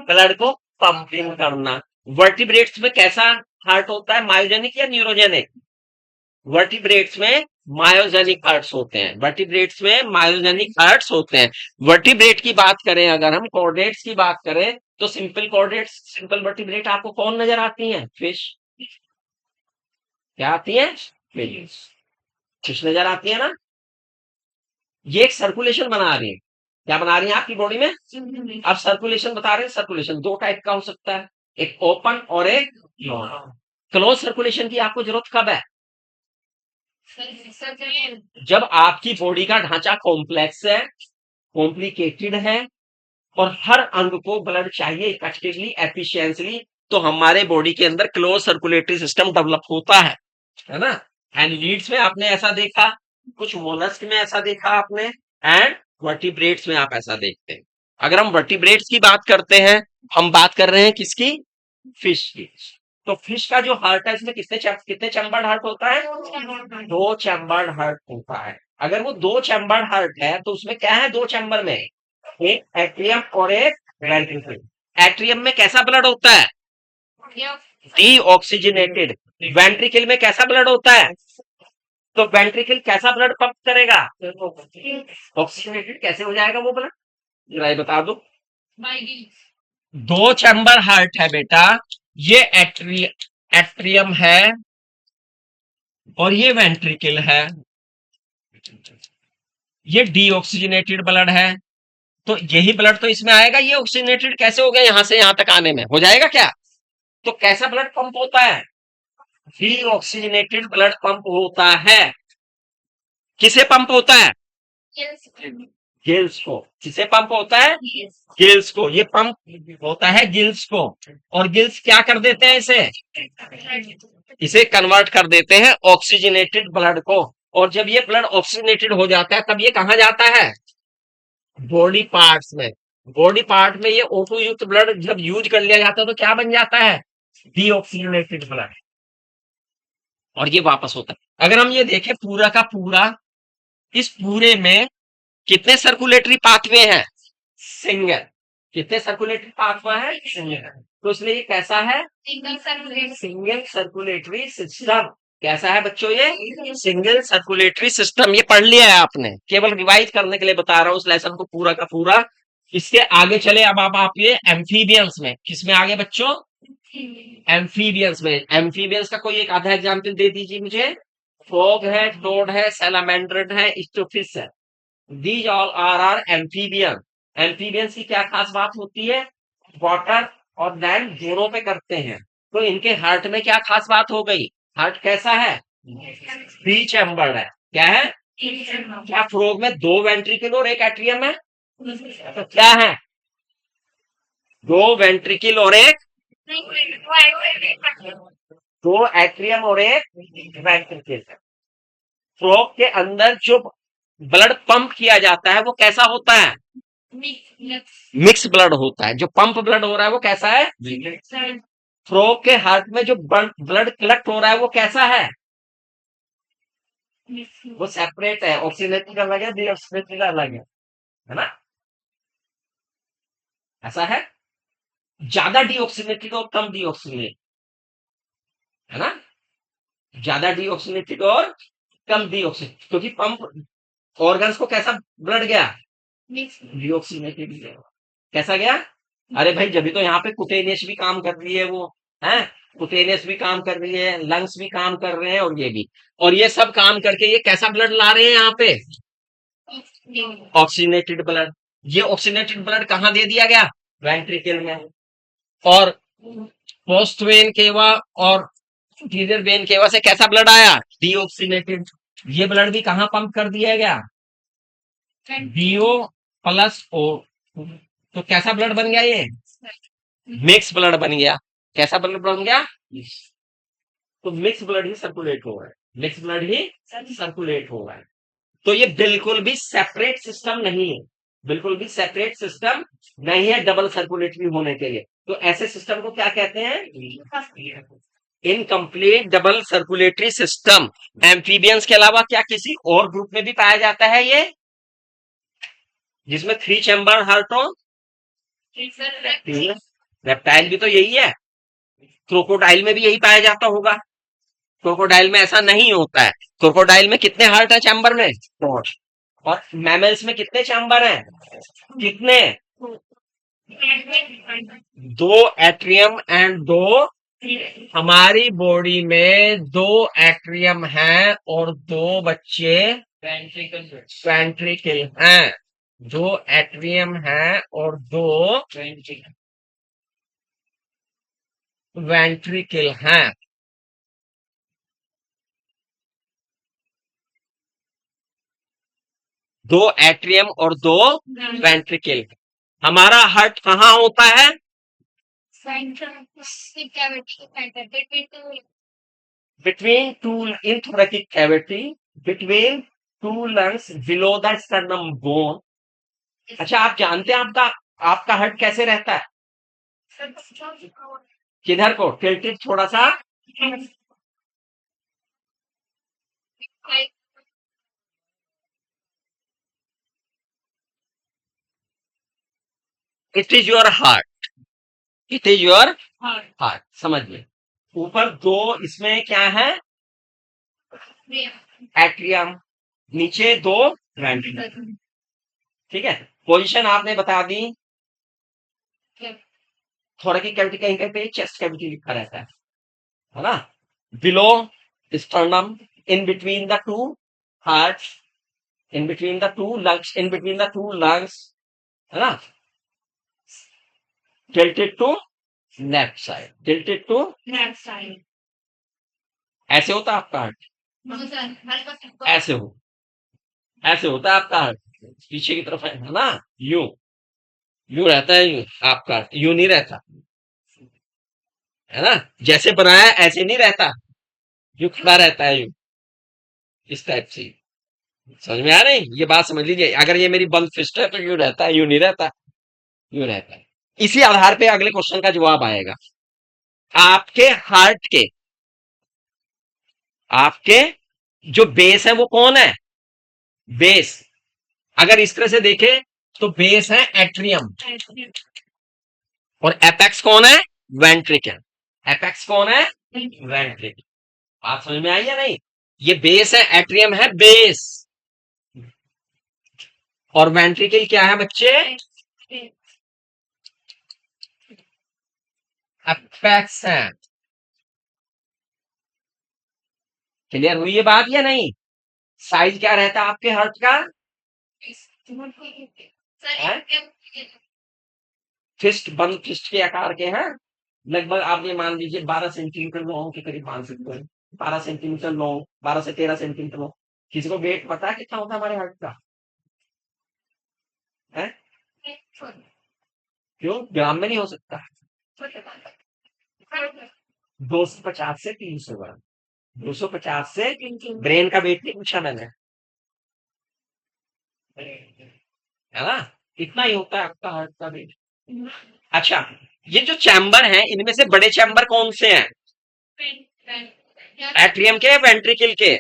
ब्लड को पंपिंग करना। वर्टिब्रेट्स में कैसा हार्ट होता है? मायोजेनिक या न्यूरोजेनिक? वर्टिब्रेट्स में मायोजेनिक हार्ट्स होते हैं। वर्टिब्रेट्स में मायोजेनिक हार्ट्स होते हैं। वर्टिब्रेट की बात करें, अगर हम कॉर्डेट्स की बात करें, तो सिंपल कॉर्डेट्स, सिंपल वर्टिब्रेट आपको कौन नजर आती हैं? फिश। क्या आती है? फिश नजर आती है ना? ये एक सर्कुलेशन बना रही है। क्या बना रही है आपकी बॉडी में? अब सर्कुलेशन बता रहे हैं। सर्कुलेशन दो टाइप का हो सकता है, एक ओपन और एक क्लोज। क्लोज सर्कुलेशन की आपको जरूरत कब है? जब आपकी बॉडी का ढांचा कॉम्प्लेक्स है, कॉम्प्लिकेटेड है, और हर अंग को ब्लड चाहिए इफेक्टिवली, एफिशिएंटली, तो हमारे बॉडी के अंदर क्लोज सर्कुलेटरी सिस्टम डेवलप होता है ना? एनिलीड्स में आपने ऐसा देखा, कुछ मोलस्क में ऐसा देखा आपने, एंड वर्टिब्रेट्स में आप ऐसा देखते हैं। अगर हम वर्टिब्रेट्स की बात करते हैं, हम बात कर रहे हैं किसकी? फिश की। तो फिश का जो हार्ट है इसमें कितने चैम्बर्ड हार्ट होता है? 2 चैम्बर्ड हार्ट होता है। अगर वो 2 चैम्बर्ड हार्ट है तो उसमें क्या है 2 चैम्बर में? एक एट्रियम और एक वेंट्रिकल। एट्रियम में कैसा ब्लड होता है? डीऑक्सीजनेटेड। वेंट्रिकल में कैसा ब्लड होता है? तो वेंट्रिकल कैसा ब्लड पंप करेगा? ऑक्सीजनेटेड कैसे हो जाएगा वो ब्लड? जरा ये बता दो। 2 चैम्बर हार्ट है बेटा, ये एट्रियम है और ये वेंट्रिकल है, ये डीऑक्सीजनेटेड ब्लड है। तो यही ब्लड तो इसमें आएगा, ये ऑक्सीजनेटेड कैसे हो गया यहां से यहां तक आने में? हो जाएगा क्या? तो कैसा ब्लड पंप होता है? डीऑक्सीजनेटेड ब्लड पंप होता है। किसे पंप होता है? गिल्स को। किसे पंप होता है? गिल्स को। ये पंप होता है गिल्स को, और गिल्स क्या कर देते हैं इसे कन्वर्ट कर देते हैं ऑक्सीजनेटेड ब्लड को। और जब ये ब्लड ऑक्सीजनेटेड हो जाता है तब ये कहां जाता है? बॉडी पार्ट्स में। बॉडी पार्ट में ये O2 युक्त ब्लड जब यूज कर लिया जाता है तो क्या बन जाता है? Deoxygenated blood. और ये वापस होता है। अगर हम ये देखें पूरा का पूरा, इस पूरे में कितने सर्कुलेटरी पाथवे हैं? सिंगल। कितने सर्कुलेटरी पाथवे हैं? सिंगल। तो इसलिए ये कैसा है? Single circulatory system. कैसा है बच्चों ये? Single circulatory system. ये पढ़ लिया है आपने, केवल रिवाइज करने के लिए बता रहा हूं इस लेसन को पूरा का पूरा। इसके आगे चले अब आप ये एम्फीबियंस में। किसमें आगे बच्चों? एम्फीबियंस में। एम्फीबियंस का कोई एक आधा एग्जाम्पल दे दीजिए मुझे। फ्रॉग है, टोड है, सैलामेंड्रेट है, स्टोफिश है। These all are amphibian. Amphibians की क्या खास बात होती है? वाटर और लैंड दोनों पे करते हैं। तो इनके हार्ट में क्या खास बात हो गई? हार्ट कैसा है? 3 चैम्बर्ड है। क्या है? क्या फ्रॉग में 2 वेंट्रिकल और 1 एट्रियम है? तो क्या है? 2 वेंट्रिकल और 1, 2 एट्रियम और 1 वेंट्रिकल है। फ्रॉग के अंदर जो ब्लड पंप किया जाता है वो कैसा होता है? मिक्स ब्लड होता है। जो पंप ब्लड हो रहा है वो कैसा है? फ्रॉग के हार्ट में जो ब्लड कलेक्ट हो रहा है वो कैसा है? वो सेपरेट है। ऑक्सीजनेटेड अलग है, डीऑक्सीजनेटेड अलग है ना? ऐसा है। ज्यादा डीऑक्सीजनेटेड और कम डीऑक्सीजनेटेड, है ना? ज्यादा डीऑक्सीजनेटेड और कम डीऑक्सीजनेटेड, क्योंकि पंप ऑर्गन्स को कैसा ब्लड गया? डीऑक्सीजनेटेड गया। कैसा गया? अरे भाई जब भी तो यहाँ पे कुटेनियस भी काम कर रही है, वो है कुटेनियस भी काम कर रही है, लंग्स भी काम कर रहे हैं, और ये भी। और ये सब काम करके ये कैसा ब्लड ला रहे हैं यहाँ पे? Oxygenated blood. ये ऑक्सीजनेटेड ब्लड कहाँ दे दिया गया? वेंट्रिकल में। और पोस्ट वेन केवा और टीरियर वेन केवा से कैसा ब्लड आया? डीऑक्सीजनेटेड। ये ब्लड भी कहाँ पंप कर दिया गया? D O plus O. तो कैसा ब्लड बन गया ये? मिक्स ब्लड बन गया। कैसा ब्लड बन गया? तो मिक्स ब्लड ही सर्कुलेट हो रहा है। मिक्स ब्लड ही सर्कुलेट हो रहा है। तो ये बिल्कुल भी सेपरेट सिस्टम नहीं है। बिल्कुल भी सेपरेट सिस्टम नहीं है डबल सर्कुलेटरी होने के लिए। तो ऐसे सिस्टम को क्या कहते हैं? Incomplete double circulatory system. Amphibians के अलावा क्या किसी और ग्रुप में भी पाया जाता है ये, जिसमें 3 चैम्बर हार्ट हो? रेप्टाइल भी तो यही है। क्रोकोडाइल में भी यही पाया जाता होगा। क्रोकोडाइल में ऐसा नहीं होता है। क्रोकोडाइल में कितने हार्ट है चैम्बर में? 4। और मैमल्स में कितने चैम्बर हैं? कितने? 2 एट्रियम एंड 2। हमारी बॉडी में 2 एट्रियम हैं और 2 बच्चे वेंट्रिकल हैं। 2 एट्रियम हैं और 2 वेंट्रिकल हैं। दो एट्रियम और 2 वेंट्रिकल। हमारा हार्ट कहाँ होता है? Between two, in thoracic cavity, between two lungs, below the sternum bone. अच्छा आप जानते हैं आपका हार्ट कैसे रहता है? किधर को टिल्टेड थोड़ा सा, it is your heart, it is your heart, समझिए। ऊपर दो इसमें क्या है, एट्रियम, नीचे दो वेंट्रिकल, ठीक है। पोजीशन आपने बता दी, थोरेकिक कैविटी कहीं कहीं पे चेस्ट कैविटी लिखा रहता है ना, below sternum, in between the two heart, in between the two lungs, in between the two lungs, है ना, tilted to left side, tilted to ऐसे होता है आपका हार्ट, ऐसे हो, ऐसे होता है आपका हार्ट, पीछे की तरफ है ना, यूं यूं रहता है, यूं आपका यूं नहीं रहता, है ना, जैसे बनाया है ऐसे नहीं रहता, यूं खड़ा रहता है, यूं इस टाइप से। समझ में आ रही, ये बात समझ लीजिए, अगर ये मेरी बंद फिस्ट है तो यूं रहता है, यूं नहीं रहता, यूं रहता है। इसी आधार पे अगले क्वेश्चन का जवाब आएगा। आपके हार्ट के, आपके जो बेस है वो कौन है, बेस, अगर इस तरह से देखे तो बेस है एट्रियम, और एपेक्स कौन है, वेंट्रिकल, एपेक्स कौन है, वेंट्रिकल। बात समझ में आई या नहीं, ये बेस है, एट्रियम है बेस, और वेंट्रिकल क्या है बच्चे, एपेक्स है। क्लियर हुई ये बात या नहीं, साइज क्या रहता है आपके हार्ट का, फिस्ट, बंद फिस्ट के आकार के हैं, लगभग आप ये मान लीजिए 12 सेंटीमीटर लॉन्ग के करीब मान सकते हैं, 12 सेंटीमीटर लॉन्ग, 12 से 13 सेंटीमीटर लॉन्ग। किसी को वेट पता है कितना होता है हमारे हार्ट का, है, क्यों ग्राम में नहीं हो सकता, 250 से 300 ग्राम, 250 से, ब्रेन का वेट नहीं पूछा मैंने, है ना, इतना ही होता है आपका हार्ट का वेट। अच्छा, ये जो चैम्बर है इनमें से बड़े चैम्बर कौन से हैं, एट्रियम के, वेंट्रिकल के,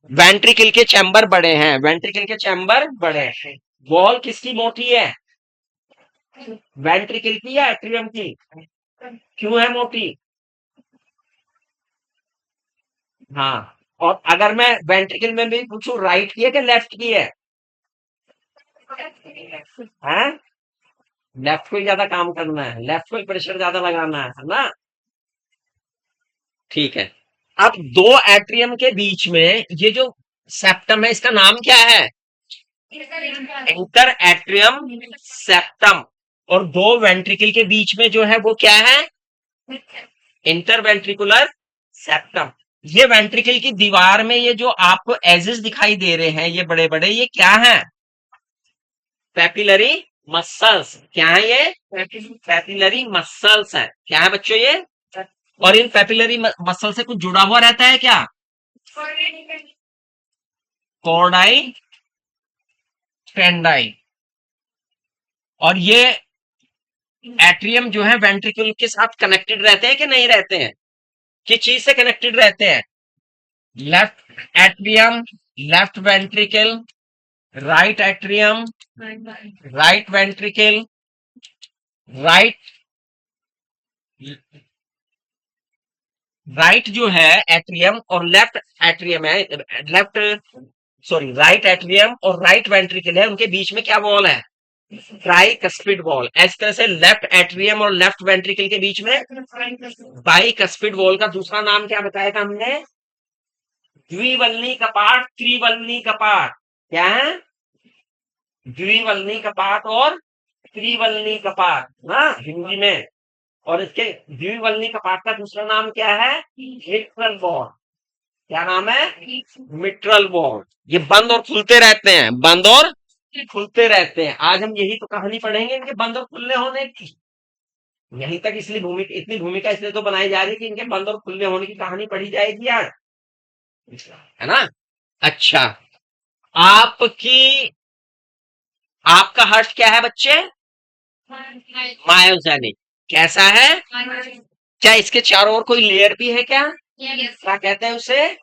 वेंट्रिकल के चैम्बर बड़े हैं, वेंट्रिकल के चैम्बर बड़े हैं। वॉल किसकी मोटी है, वेंट्रिकल की या एट्रियम की, क्यों है मोटी, हाँ, और अगर मैं वेंट्रिकल में भी पूछूं राइट की है कि लेफ्ट की है, हैं, लेफ्ट को ही ज्यादा काम करना है, लेफ्ट को ही प्रेशर ज्यादा लगाना है ना, ठीक है। अब दो एट्रियम के बीच में ये जो सेप्टम है इसका नाम क्या है, इंटर एट्रियम सेप्टम, और दो वेंट्रिकल के बीच में जो है वो क्या है, इंटर वेंट्रिकुलर सेप्टम। ये वेंट्रिकल की दीवार में ये जो आपको एजेस दिखाई दे रहे हैं ये बड़े बड़े, ये क्या है, पैपिलरी मसल्स, क्या है ये, पैपिलरी मसल्स है, क्या है बच्चों ये, और इन पैपिलरी मसल से कुछ जुड़ा हुआ रहता है क्या, कॉर्डाई टेंडाई, और ये एट्रियम जो है वेंट्रिकल के साथ कनेक्टेड रहते हैं कि नहीं रहते हैं, किस चीज से कनेक्टेड रहते हैं, left atrium, left ventricle, right atrium, right ventricle, right, right जो है एट्रियम और लेफ्ट एट्रियम है, लेफ्ट, सॉरी, राइट एट्रियम और राइट वेंट्रिकल है, उनके बीच में क्या वॉल है, ट्राइकस्पिड वॉल। इस तरह से लेफ्ट एट्रियम और लेफ्ट वेंट्रिकल के बीच में बाइकस्पिड वॉल का दूसरा नाम क्या बताया था हमने, द्विवल्नी कपाट, त्रिवल्नी कपाट, क्या है, द्विवल्नी कपाट और त्रिवल्नी कपाट ना हिंदी में, और इसके द्विवल्नी कपाट का दूसरा नाम क्या है, मिट्रल वॉल, क्या नाम है, मिट्रल वॉल। ये बंद और खुलते रहते हैं, बंद और खुलते रहते हैं, आज हम यही तो कहानी पढ़ेंगे इनके बंद और खुलने होने की, यहीं तक इसलिए भूमिका, इतनी भूमिका इसलिए तो बनाई जा रही है कि इनके बंद और खुलने होने की कहानी पढ़ी जाएगी आज, है ना। अच्छा, आपकी, आपका हार्ट क्या है बच्चे, मायोजेनिक, कैसा है? क्या इसके चारों ओर कोई लेयर भी है क्या? क्या कहते हैं उसे?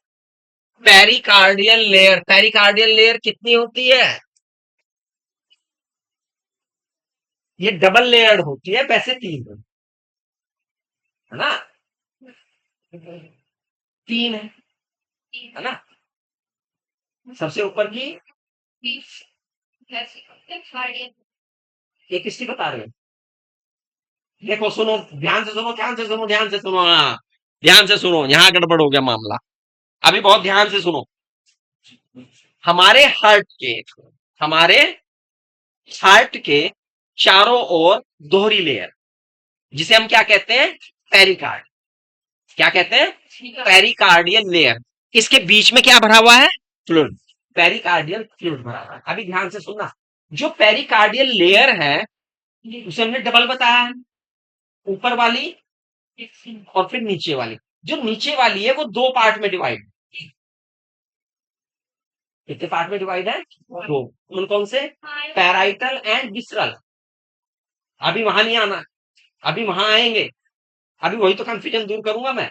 Pericardial layer. पेरिकार्डियल लेयर कितनी होती है? ये डबल लेयर्ड होती है, वैसे 3 है ना? 3 है ना? सबसे ऊपर की ये किसकी बता रहे हो? देखो सुनो, ध्यान से सुनो, ध्यान से सुनो, ध्यान से सुनो, हाँ ध्यान से सुनो, यहां गड़बड़ हो गया मामला। अभी बहुत ध्यान से सुनो। हमारे हार्ट के हमारे हार्ट के चारों ओर दोहरी लेयर, जिसे हम क्या कहते हैं? पेरिकार्ड। क्या कहते हैं? Pericardial layer. इसके बीच में क्या भरा हुआ है? फ्लूइड। पेरिकार्डियल फ्लूइड भरा हुआ है। अभी ध्यान से सुनना, जो पेरिकार्डियल लेयर है उसे हमने डबल बताया है, ऊपर वाली और फिर नीचे वाली। जो नीचे वाली है वो 2 पार्ट में डिवाइड। कितने पार्ट में डिवाइड है? 2। कौन कौन से? Parietal and visceral. अभी वहां नहीं आना, अभी वहां आएंगे। अभी वही तो कंफ्यूजन दूर करूंगा मैं।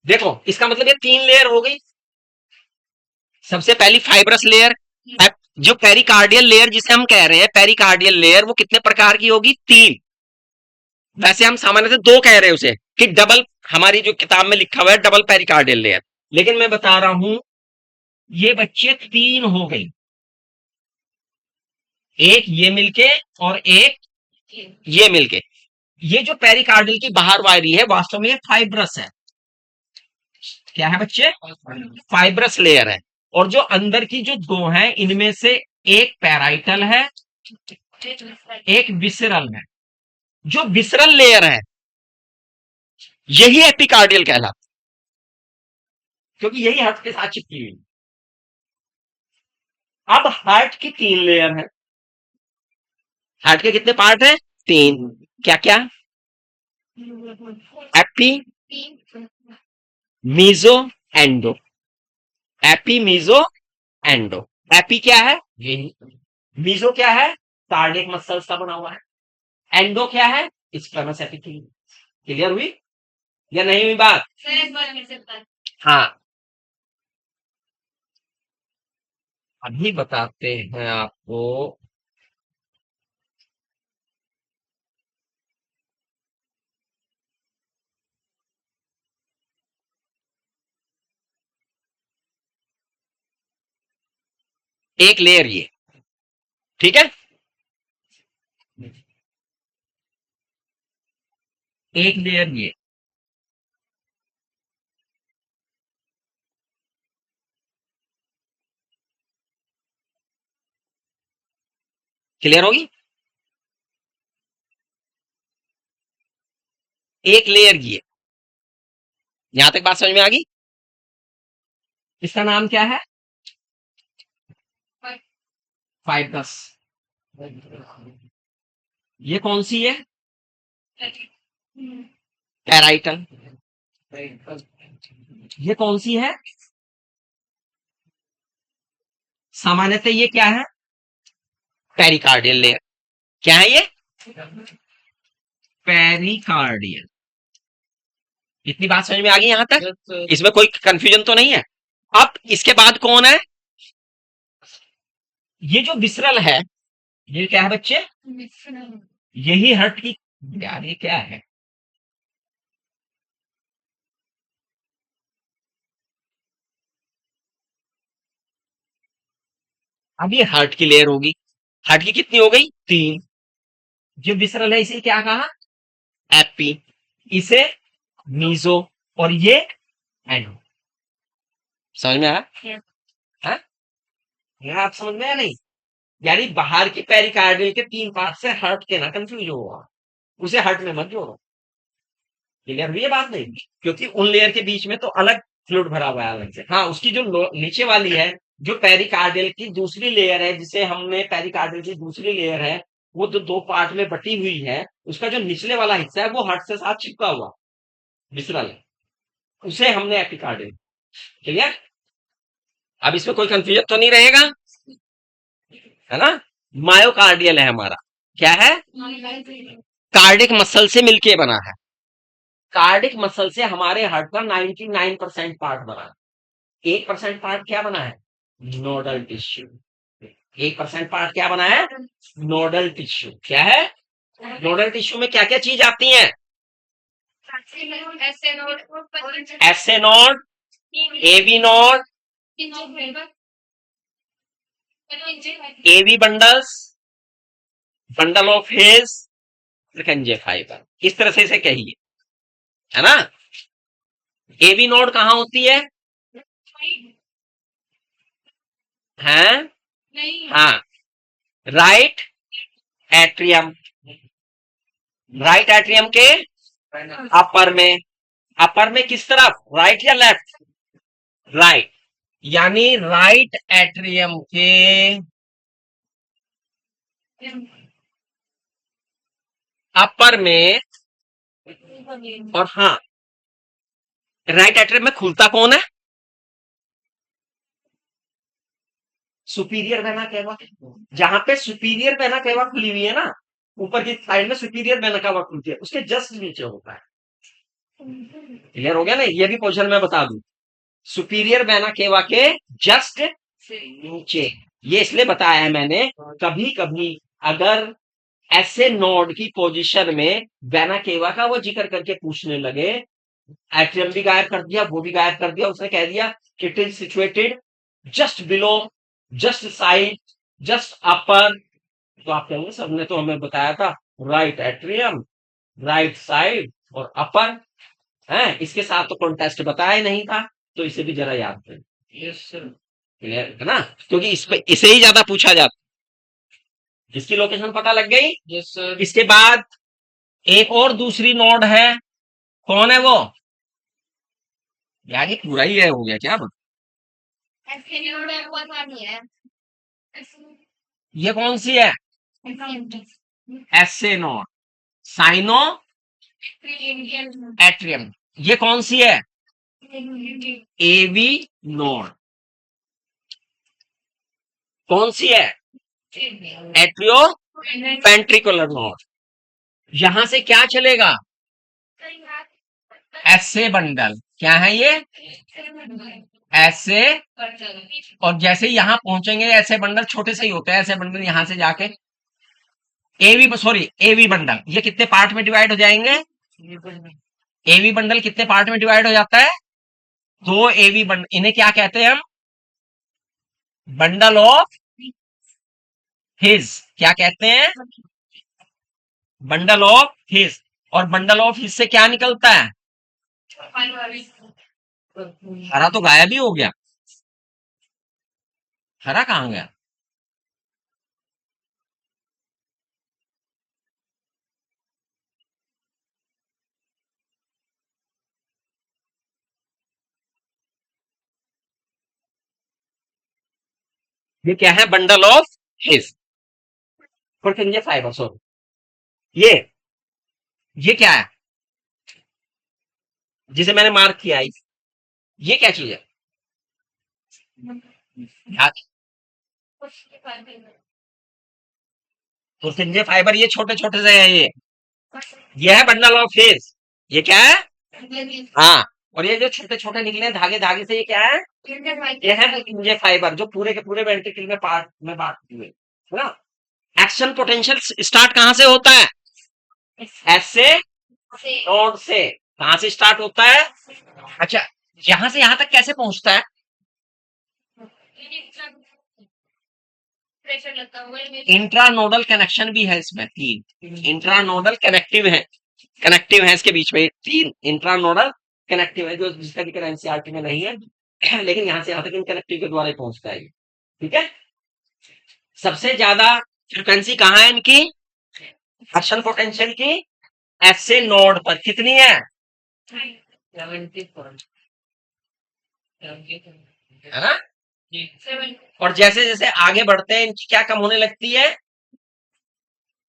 देखो इसका मतलब ये 3 लेयर हो गई। सबसे पहली फाइब्रस लेयर। जो पेरिकार्डियल लेयर जिसे हम कह रहे हैं पेरिकार्डियल लेयर, वो कितने प्रकार की होगी? 3। वैसे हम सामान्य से 2 कह रहे हैं उसे, कि डबल, हमारी जो किताब में लिखा हुआ है डबल पेरिकार्डियल लेयर, लेकिन मैं बता रहा हूं ये बच्चे 3 हो गई। एक ये मिलके और एक ये मिलके। ये जो पेरिकार्डियल की बाहर वायरी है वास्तव में ये फाइब्रस है। क्या है बच्चे? फाइब्रस लेयर है। और जो अंदर की जो 2 हैं इनमें से एक पैराइटल है, एक विसरल है। जो विसरल लेयर है यही एपिकार्डियल कहलाता है, क्योंकि यही हार्ट के साथ चिपकी हुई। अब हार्ट की 3 लेयर है। हार्ट के कितने पार्ट हैं? 3। क्या क्या? Epi, meso, endo. Epi, meso, endo. Epi क्या है? यही। मीजो क्या है? कार्डियक मसल्स का बना हुआ है। एंडो क्या है? Squamous epithelium. क्लियर हुई या नहीं हुई बात? हाँ, अभी बताते हैं आपको। एक लेयर ये, ठीक है? एक लेयर ये। क्लियर होगी? एक लेयर ये। यहां तक बात समझ में आ गई? इसका नाम क्या है? फाइब्रस। ये कौन सी है? पैराइटल। ये कौन सी है? सामान्यतः ये क्या है? Pericardial layer. क्या है ये? पेरिकार्डियल। इतनी बात समझ में आ गई यहां तक? इसमें कोई कंफ्यूजन तो नहीं है? अब इसके बाद कौन है? ये जो विसरल है, ये क्या है बच्चे? यही हार्ट की, यार ये क्या है? अब ये हार्ट की लेयर होगी। हार्ट की कितनी हो गई? 3। जो विसरल है इसे क्या कहा? एपी। इसे मीजो। और ये एंडो। समझ में आया? हाँ? यह आप समझ में आया नहीं? यानी बाहर की पेरिकार्डियल के 3 पार्ट से हार्ट के ना कंफ्यूज होगा, उसे हार्ट में मत जोड़ो। क्लियर हुई है बात नहीं? क्योंकि उन लेयर के बीच में तो अलग फ्लूइड भरा हुआ है अलग से। हाँ, उसकी जो नीचे वाली है, जो पेरिकार्डियल की दूसरी लेयर है, जिसे हमने पेरिकार्डियल की दूसरी लेयर है, वो जो 2 पार्ट में बटी हुई है, उसका जो निचले वाला हिस्सा है वो हार्ट से साथ चिपका हुआ विसरल है, उसे हमने एपिकार्डियल। क्लियर? अब इसमें कोई कंफ्यूजन तो नहीं रहेगा, है ना? मायोकार्डियल है हमारा। क्या है? कार्डिक मसल से मिलके बना है। कार्डिक मसल से हमारे हार्ट का 99% पार्ट बना है। 1% पार्ट क्या बना है? Nodal tissue. 1% पार्ट क्या बना है? Nodal tissue. क्या है? नोडल टिश्यू में क्या क्या चीज आती है? SA node, AV node, AV bundles, bundle of His, Purkinje fibre. इस तरह से इसे कहिए, है ना। एबी नोड कहां होती है? हैं? हाँ, राइट एट्रियम। राइट एट्रियम के अपर में। अपर में किस तरफ? राइट या लेफ्ट? राइट। यानी राइट एट्रियम के अपर में। और हाँ, राइट एट्रियम में खुलता कौन है? Superior vena cava. जहां पे सुपीरियर वेना केवा खुली हुई है ना, ऊपर की साइड में सुपीरियर वेना केवा खुलती है, उसके जस्ट नीचे होता है। क्लियर हो गया ना? ये भी क्वेश्चन मैं बता दूं। सुपीरियर वेना केवा के जस्ट नीचे। ये इसलिए बताया है मैंने, कभी कभी अगर ऐसे नोड की पोजीशन में वेना केवा का वो जिक्र करके पूछने लगे, एट्रियम भी गायब कर दिया, वो भी गायब कर दिया, उसने कह दिया it is situated just below, just side, just upper, तो आप कहेंगे सबने तो हमें बताया था राइट एट्रियम, राइट साइड और अपर है। इसके साथ तो कॉन्टेस्ट बताया नहीं था, तो इसे भी जरा याद करें। Yes sir. क्लियर है ना? क्योंकि इस पे इसे ही ज्यादा पूछा जाता। इसकी लोकेशन पता लग गई। Yes sir. इसके बाद एक और दूसरी नोड है। कौन है वो? यार ये पूरा ही है, हो गया क्या? ये कौन सी है? SA node, sino atrium. ये कौन सी है? AV node. कौन सी है? Atrio ventricular node. यहां से क्या चलेगा? SA bundle. क्या है ये? ऐसे। और जैसे ही यहां पहुंचेंगे, ऐसे बंडल छोटे से ही होते हैं, ऐसे बंडल यहां से जाके एवी, सॉरी एवी बंडल, ये कितने पार्ट में डिवाइड हो जाएंगे? एवी बंडल कितने पार्ट में डिवाइड हो जाता है? दो एवी बंडल। इन्हें क्या कहते हैं हम? Bundle of his. क्या कहते हैं? Bundle of his. और बंडल ऑफ हिज से क्या निकलता है? हरा तो गायब ही हो गया। हरा कहां गया? ये क्या है? Bundle of his. Protein fibre, sorry. ये क्या है जिसे मैंने मार्क किया है? ये क्या चीज है? प्रोटीन फाइबर, ये छोटे छोटे से है ये है बंडल ऑफ हिज। ये क्या है? हाँ। और ये जो छोटे छोटे निकले धागे धागे से, ये क्या है? ये है प्रोटीन फाइबर, जो पूरे के पूरे वेंट्रिकल में पार्ट में बांट हुए, है ना। एक्शन पोटेंशियल स्टार्ट कहां से होता है? एस से नोड से। कहां से स्टार्ट होता है? अच्छा, यहां से यहां तक कैसे पहुंचता है? इंट्रानोडल कनेक्शन भी है इसमें, 3 इंट्रानोडल कनेक्टिव है। कनेक्टिव है इसके बीच में 3 इंट्रानोडल कनेक्टिव है, जो जिसका जिक्र एनसीईआरटी में नहीं है, लेकिन यहां से यहां तक इन कनेक्टिव के द्वारा ही पहुंचता है। ठीक है। सबसे ज्यादा फ्रिक्वेंसी कहां है इनकी? एक्शन पोटेंशियल की एसए नोड पर। कितनी है? 74 है ना। और जैसे जैसे आगे बढ़ते हैं, इनकी क्या कम होने लगती है?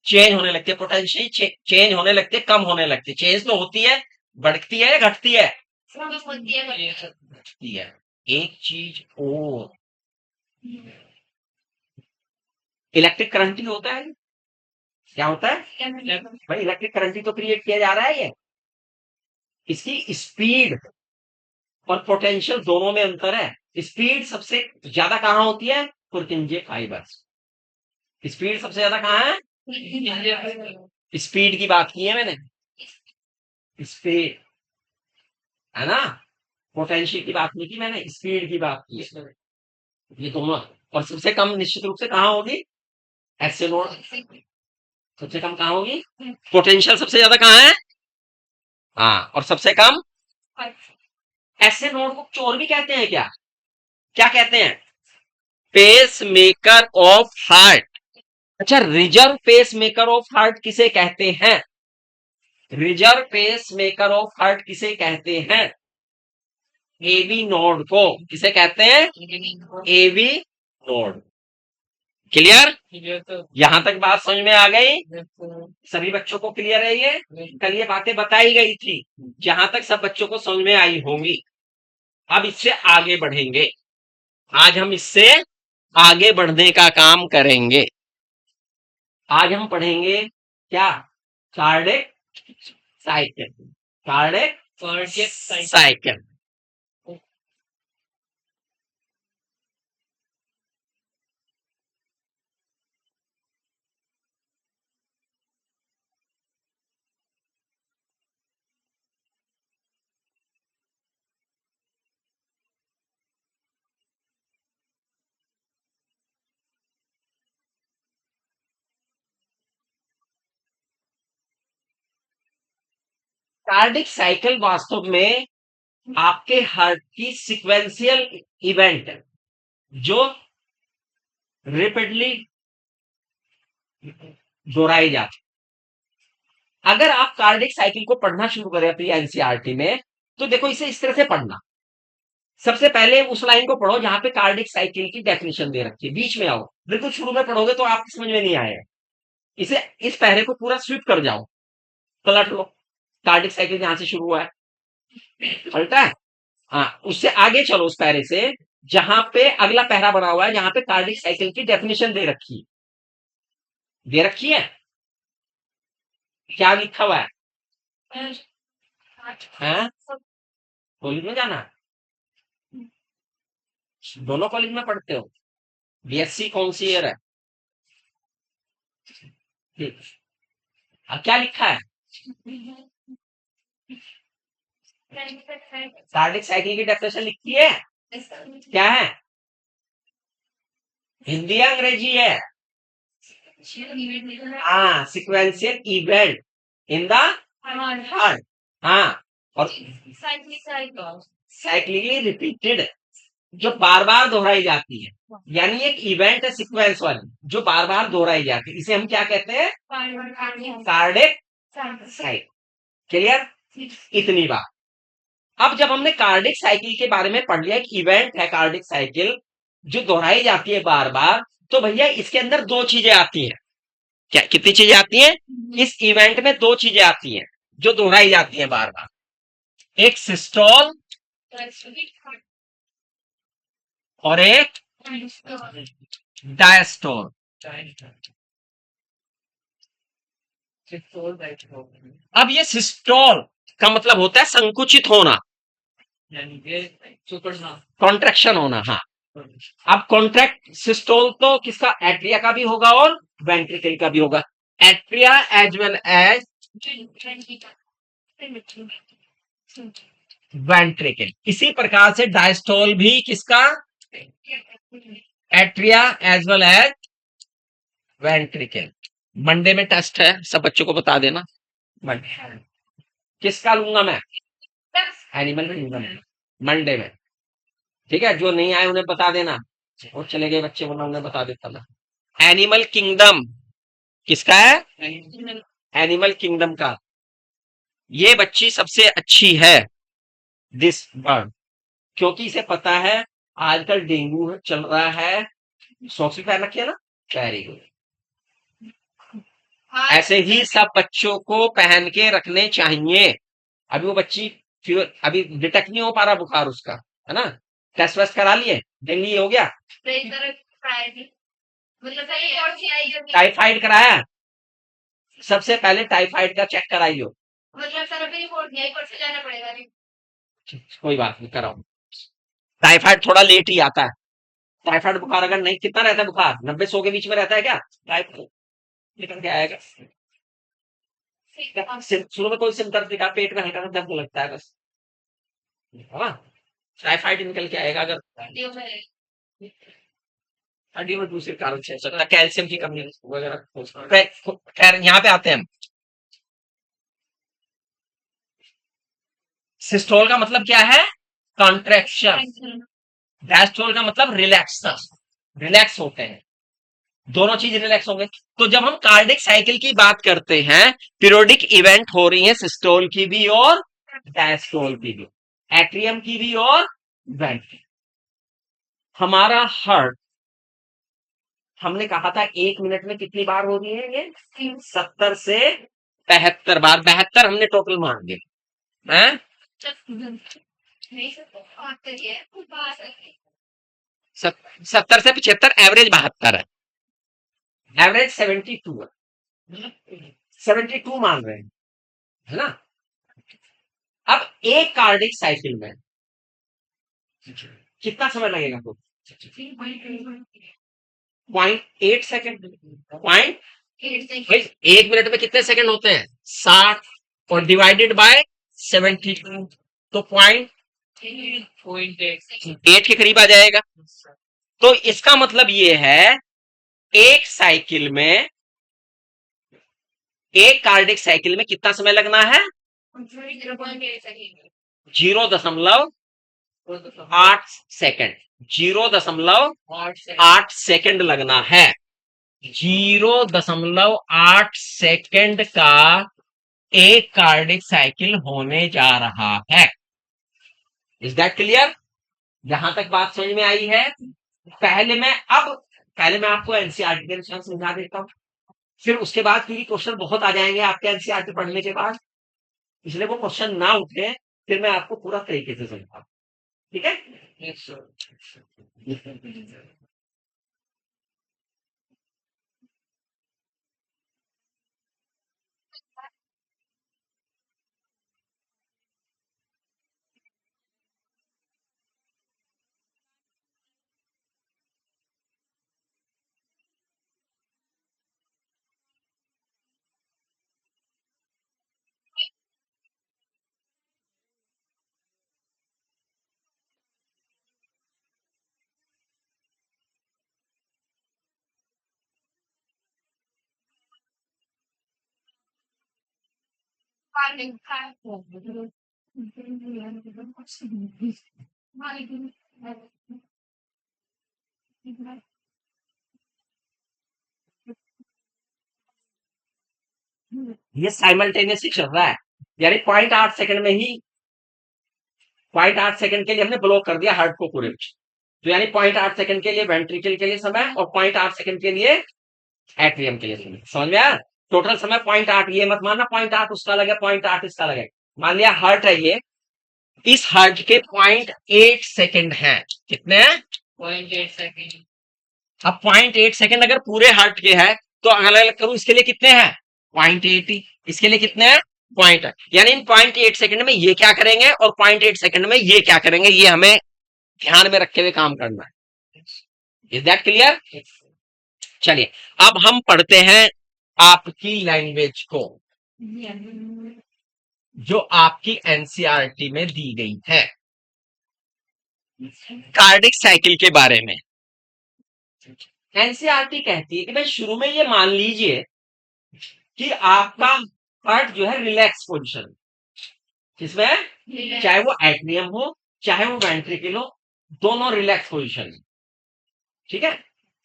चेंज होने लगती है। पोटेंशियल चेंज होने लगती है, कम होने लगती है। चेंज तो होती है, बढ़ती है या घटती है? घटती है। एक चीज और, इलेक्ट्रिक करंट ही होता है। क्या होता है भाई? इलेक्ट्रिक करंट ही तो क्रिएट किया जा रहा है। ये इसकी स्पीड और पोटेंशियल दोनों में अंतर है। स्पीड सबसे ज्यादा कहाँ होती है? पुरकिंजे फाइबर्स। स्पीड सबसे ज्यादा कहाँ है? स्पीड की बात की है मैंने, स्पीड, है ना? पोटेंशियल की बात नहीं की मैंने, स्पीड की बात की है। ये दोनों। और सबसे कम निश्चित रूप से कहाँ होगी? ऐसे नोड सबसे कम कहाँ होगी? पोटेंशियल सबसे ज्यादा कहाँ है? हाँ, और सबसे कम ऐसे नोड को चोर भी कहते हैं क्या? क्या कहते हैं? Pace maker of heart. अच्छा, reserve pace maker of heart किसे कहते हैं? Reserve pace maker of heart किसे कहते हैं? एवी नोड को किसे कहते हैं? AV node. क्लियर? यहां तक बात समझ में आ गई? सभी बच्चों को क्लियर है? ये कल ये बातें बताई गई थी, जहां तक सब बच्चों को समझ में आई होंगी। अब इससे आगे बढ़ेंगे। आज हम इससे आगे बढ़ने का काम करेंगे। आज हम पढ़ेंगे क्या? Cardiac cycle. Cardiac cycle. Cardiac cycle वास्तव में आपके हार्ट की सिक्वेंशियल इवेंट है, जो रिपीटली दोहराई जाती। अगर आप कार्डिक साइकिल को पढ़ना शुरू करें अपनी एनसीईआरटी में, तो देखो इसे इस तरह से पढ़ना। सबसे पहले उस लाइन को पढ़ो जहां पे कार्डिक साइकिल की डेफिनेशन दे रखी है, बीच में आओ। बिल्कुल शुरू में पढ़ोगे तो आपको समझ में नहीं आएगा। इसे इस पहरे को पूरा स्विप कर जाओ, पलट लो। कार्डिक साइकिल जहां से शुरू हुआ है, पलटा है। हाँ, उससे आगे चलो उस पैरे से जहां पे अगला पहरा बना हुआ है, जहां पे कार्डिक साइकिल की डेफिनेशन दे रखी है। दे रखी है, क्या लिखा हुआ है? हैं? कॉलेज में जाना है? दोनों कॉलेज में पढ़ते हो? बीएससी कौन सी ईयर है? ठीक। अब क्या लिखा है? कार्डिक साइकिल की डेफिनेशन लिखी है? क्या है? हिंदी या अंग्रेजी है? हाँ, sequential event in the heart. हाँ, और साइक्लिकली रिपीटेड, जो बार बार दोहराई जाती है। यानी एक इवेंट है सीक्वेंस वाली, जो बार बार दोहराई जाती है। इसे हम क्या कहते हैं? Cardiac cycle. क्लियर? इतनी बात। अब जब हमने कार्डिक साइकिल के बारे में पढ़ लिया, एक इवेंट है कार्डिक साइकिल जो दोहराई जाती है बार बार, तो भैया इसके अंदर दो चीजें आती हैं। क्या, कितनी चीजें आती हैं? इस इवेंट में दो चीजें आती हैं जो दोहराई जाती हैं बार बार। एक सिस्टोल और एक डायस्टोल। अब ये सिस्टोल का मतलब होता है संकुचित होना, कॉन्ट्रैक्शन होना। हाँ, अब कॉन्ट्रैक्ट सिस्टोल तो किसका? एट्रिया का भी होगा और वेंट्रिकल का भी होगा। Atria as well as ventricle. इसी प्रकार से डायस्टोल भी किसका? Atria as well as ventricle. Monday में टेस्ट है, सब बच्चों को बता देना। मंडे किसका लूंगा मैं? एनिमल किंगडम मंडे में। ठीक है, जो नहीं आए उन्हें बता देना, और चले गए बच्चे वरना उन्हें बता देता मैं। एनिमल किंगडम किसका है? एनिमल किंगडम का। ये बच्ची सबसे अच्छी है, दिस बर्ड, क्योंकि इसे पता है आजकल डेंगू चल रहा है। सॉक्स भी पहन रखी है ना? Very good. ऐसे ही सब बच्चों को पहन के रखने चाहिए। अभी वो बच्ची फीवर, अभी डिटेक्ट नहीं हो पा रहा बुखार उसका, है ना? टेस्ट वेस्ट करा लिए, डेंगू हो गया? टाइफाइड कराया? सबसे पहले टाइफाइड का चेक कराइयो। मतलब सर अभी रिपोर्ट नहीं आई, परसों जाना पड़ेगा। कोई बात नहीं, कराओ। टाइफाइड थोड़ा लेट ही आता है। टाइफाइड बुखार अगर नहीं, कितना रहता है बुखार, 90-100 के बीच में रहता है क्या? टाइफाइड निकल के आएगा। शुरू में कोई सिम्टम दिखा, पेट में हल्का सा दर्द लगता है बस, हाँ, टाइफाइड निकल के आएगा। अगर हड्डियों में दूसरे कारण से हो सकता है, कैल्शियम की कमी वगैरह हो सकता है। खैर यहाँ पे आते हैं हम। सिस्टोल का मतलब क्या है? कॉन्ट्रैक्शन। डायस्टोल का मतलब रिलैक्स, रिलैक्स होते हैं, दोनों चीज रिलैक्स होंगे। तो जब हम कार्डिक साइकिल की बात करते हैं, पीरियोडिक इवेंट हो रही है सिस्टोल की भी और डायस्टोल की भी, एट्रियम की भी और वेंट्रिकल। हमारा हार्ट, हमने कहा था 1 मिनट में कितनी बार हो रही है ये? 70 से 75 बार। 72 हमने टोटल मान लिए हैं। 70 से 75, एवरेज 72 है, एवरेज 72 है, 72 मान रहे हैं, है ना? अब एक कार्डिक साइकिल में कितना समय लगेगा? तो 0.8 सेकेंड। 1 मिनट में कितने सेकंड होते हैं? 60, और डिवाइडेड बाय 72, तो 0.8 के करीब आ जाएगा। तो इसका मतलब ये है, एक साइकिल में, एक कार्डिक साइकिल में कितना समय लगना है? 0.8 सेकंड, 0.8 सेकंड लगना है। 0.8 सेकंड का एक कार्डिक साइकिल होने जा रहा है। Is that clear? जहां तक बात समझ में आई है, पहले मैं आपको एनसीईआरटी के अनुसार समझा देता हूं, फिर उसके बाद क्योंकि क्वेश्चन बहुत आ जाएंगे आपके एनसीईआरटी पढ़ने के बाद, इसलिए वो क्वेश्चन ना उठे, फिर मैं आपको पूरा तरीके से समझाऊं। ठीक है? ये साइमल्टेनियसली चल रहा है, यानी 0.8 सेकंड में ही, 0.8 सेकंड के लिए हमने ब्लॉक कर दिया हार्ट को पूरे। तो यानी 0.8 सेकंड के लिए वेंट्रिकल के लिए समय, और 0.8 सेकंड के लिए एट्रियम के लिए समय। समझ में आया? टोटल समय 0.8, ये मत मानना 0.8 उसका लगे 0.8 इसका लगे। मान लिया हार्ट है ये, इस हार्ट के 0.8 सेकंड है। कितने हैं? 0.8 सेकंड। अब 0.8 सेकंड अगर पूरे हार्ट के है, तो अलग अलग करूं, इसके लिए कितने हैं? 0.8, इसके लिए कितने हैं? 0.8। यानी इन 0.8 सेकंड में ये क्या करेंगे, और 0.8 सेकंड में ये क्या करेंगे, ये हमें ध्यान में रखे हुए काम करना है। Is that clear? चलिए, अब हम पढ़ते हैं आपकी लैंग्वेज को, जो आपकी एनसीईआरटी में दी गई है, कार्डिक साइकिल के बारे में। एनसीईआरटी कहती है कि भाई शुरू में ये मान लीजिए कि आपका हार्ट जो है रिलैक्स पोजीशन, जिसमें चाहे वो एट्रियम हो चाहे वो वेंट्रिकल हो, दोनों रिलैक्स पोजीशन में। ठीक है?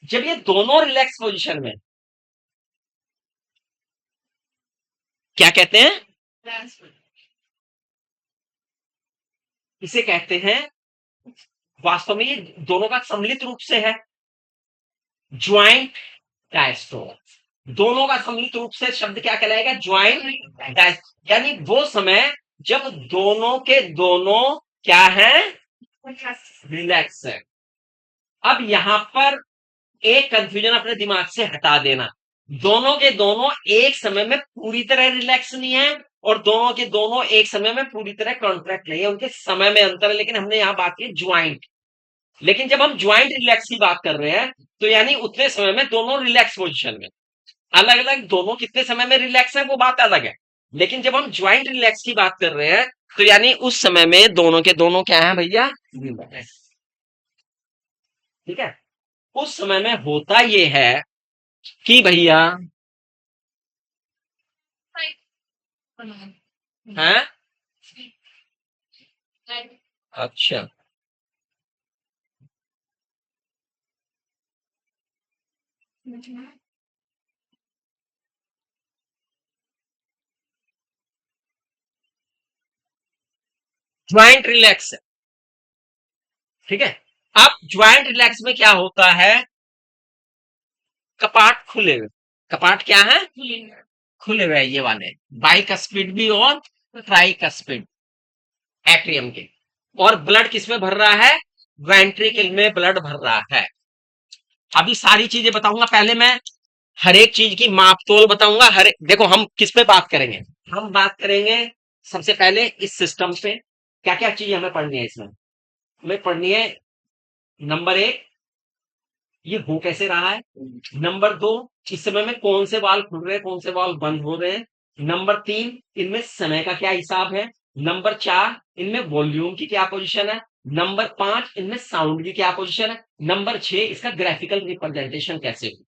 जब ये दोनों रिलैक्स पोजीशन में, क्या कहते हैं? इसे कहते हैं, वास्तव में ये दोनों का सम्मिलित रूप से है, ज्वाइंट डायस्टोल। दोनों का सम्मिलित रूप से शब्द क्या कहलाएगा? Joint diastole. यानी वो समय जब दोनों के दोनों क्या है? रिलैक्स है। अब यहां पर एक कंफ्यूजन अपने दिमाग से हटा देना, दोनों के दोनों एक समय में पूरी तरह रिलैक्स नहीं है और दोनों के दोनों एक समय में पूरी तरह कॉन्ट्रैक्ट नहीं है, उनके समय में अंतर है, लेकिन हमने यहां बात की ज्वाइंट। लेकिन जब हम ज्वाइंट रिलैक्स की बात कर रहे हैं तो यानी उतने समय में दोनों रिलैक्स पोजीशन में, अलग अलग दोनों कितने समय में रिलैक्स है वो बात अलग है। लेकिन जब हम ज्वाइंट रिलैक्स की बात कर रहे हैं तो यानी उस समय में दोनों के दोनों क्या है भैया, ठीक है। उस समय में होता ये है कि भैया है, अच्छा ज्वाइंट रिलैक्स है, ठीक है। अब ज्वाइंट रिलैक्स में क्या होता है, कपाट खुले हुए, कपाट क्या है, खुले हुए ये वाले, बाइकस्पिड भी और ट्राइकस्पिड एट्रियम के। और ब्लड किसमें भर रहा है, वेंट्रिकल में ब्लड भर रहा है। अभी सारी चीजें बताऊंगा, पहले मैं हर एक चीज की मापतोल बताऊंगा। हर देखो हम किस पे बात करेंगे, हम बात करेंगे सबसे पहले इस सिस्टम पे क्या क्या चीज हमें पढ़नी है। इसमें हमें पढ़नी है नंबर एक, ये हो कैसे रहा है। नंबर दो, इस समय में कौन से वाल्व खुल रहे हैं, कौन से वाल्व बंद हो रहे हैं। नंबर तीन, इनमें समय का क्या हिसाब है। नंबर चार, इनमें वॉल्यूम की क्या पोजीशन है। नंबर पांच, इनमें साउंड की क्या पोजीशन है। नंबर छह, इसका ग्राफिकल रिप्रेजेंटेशन कैसे हो।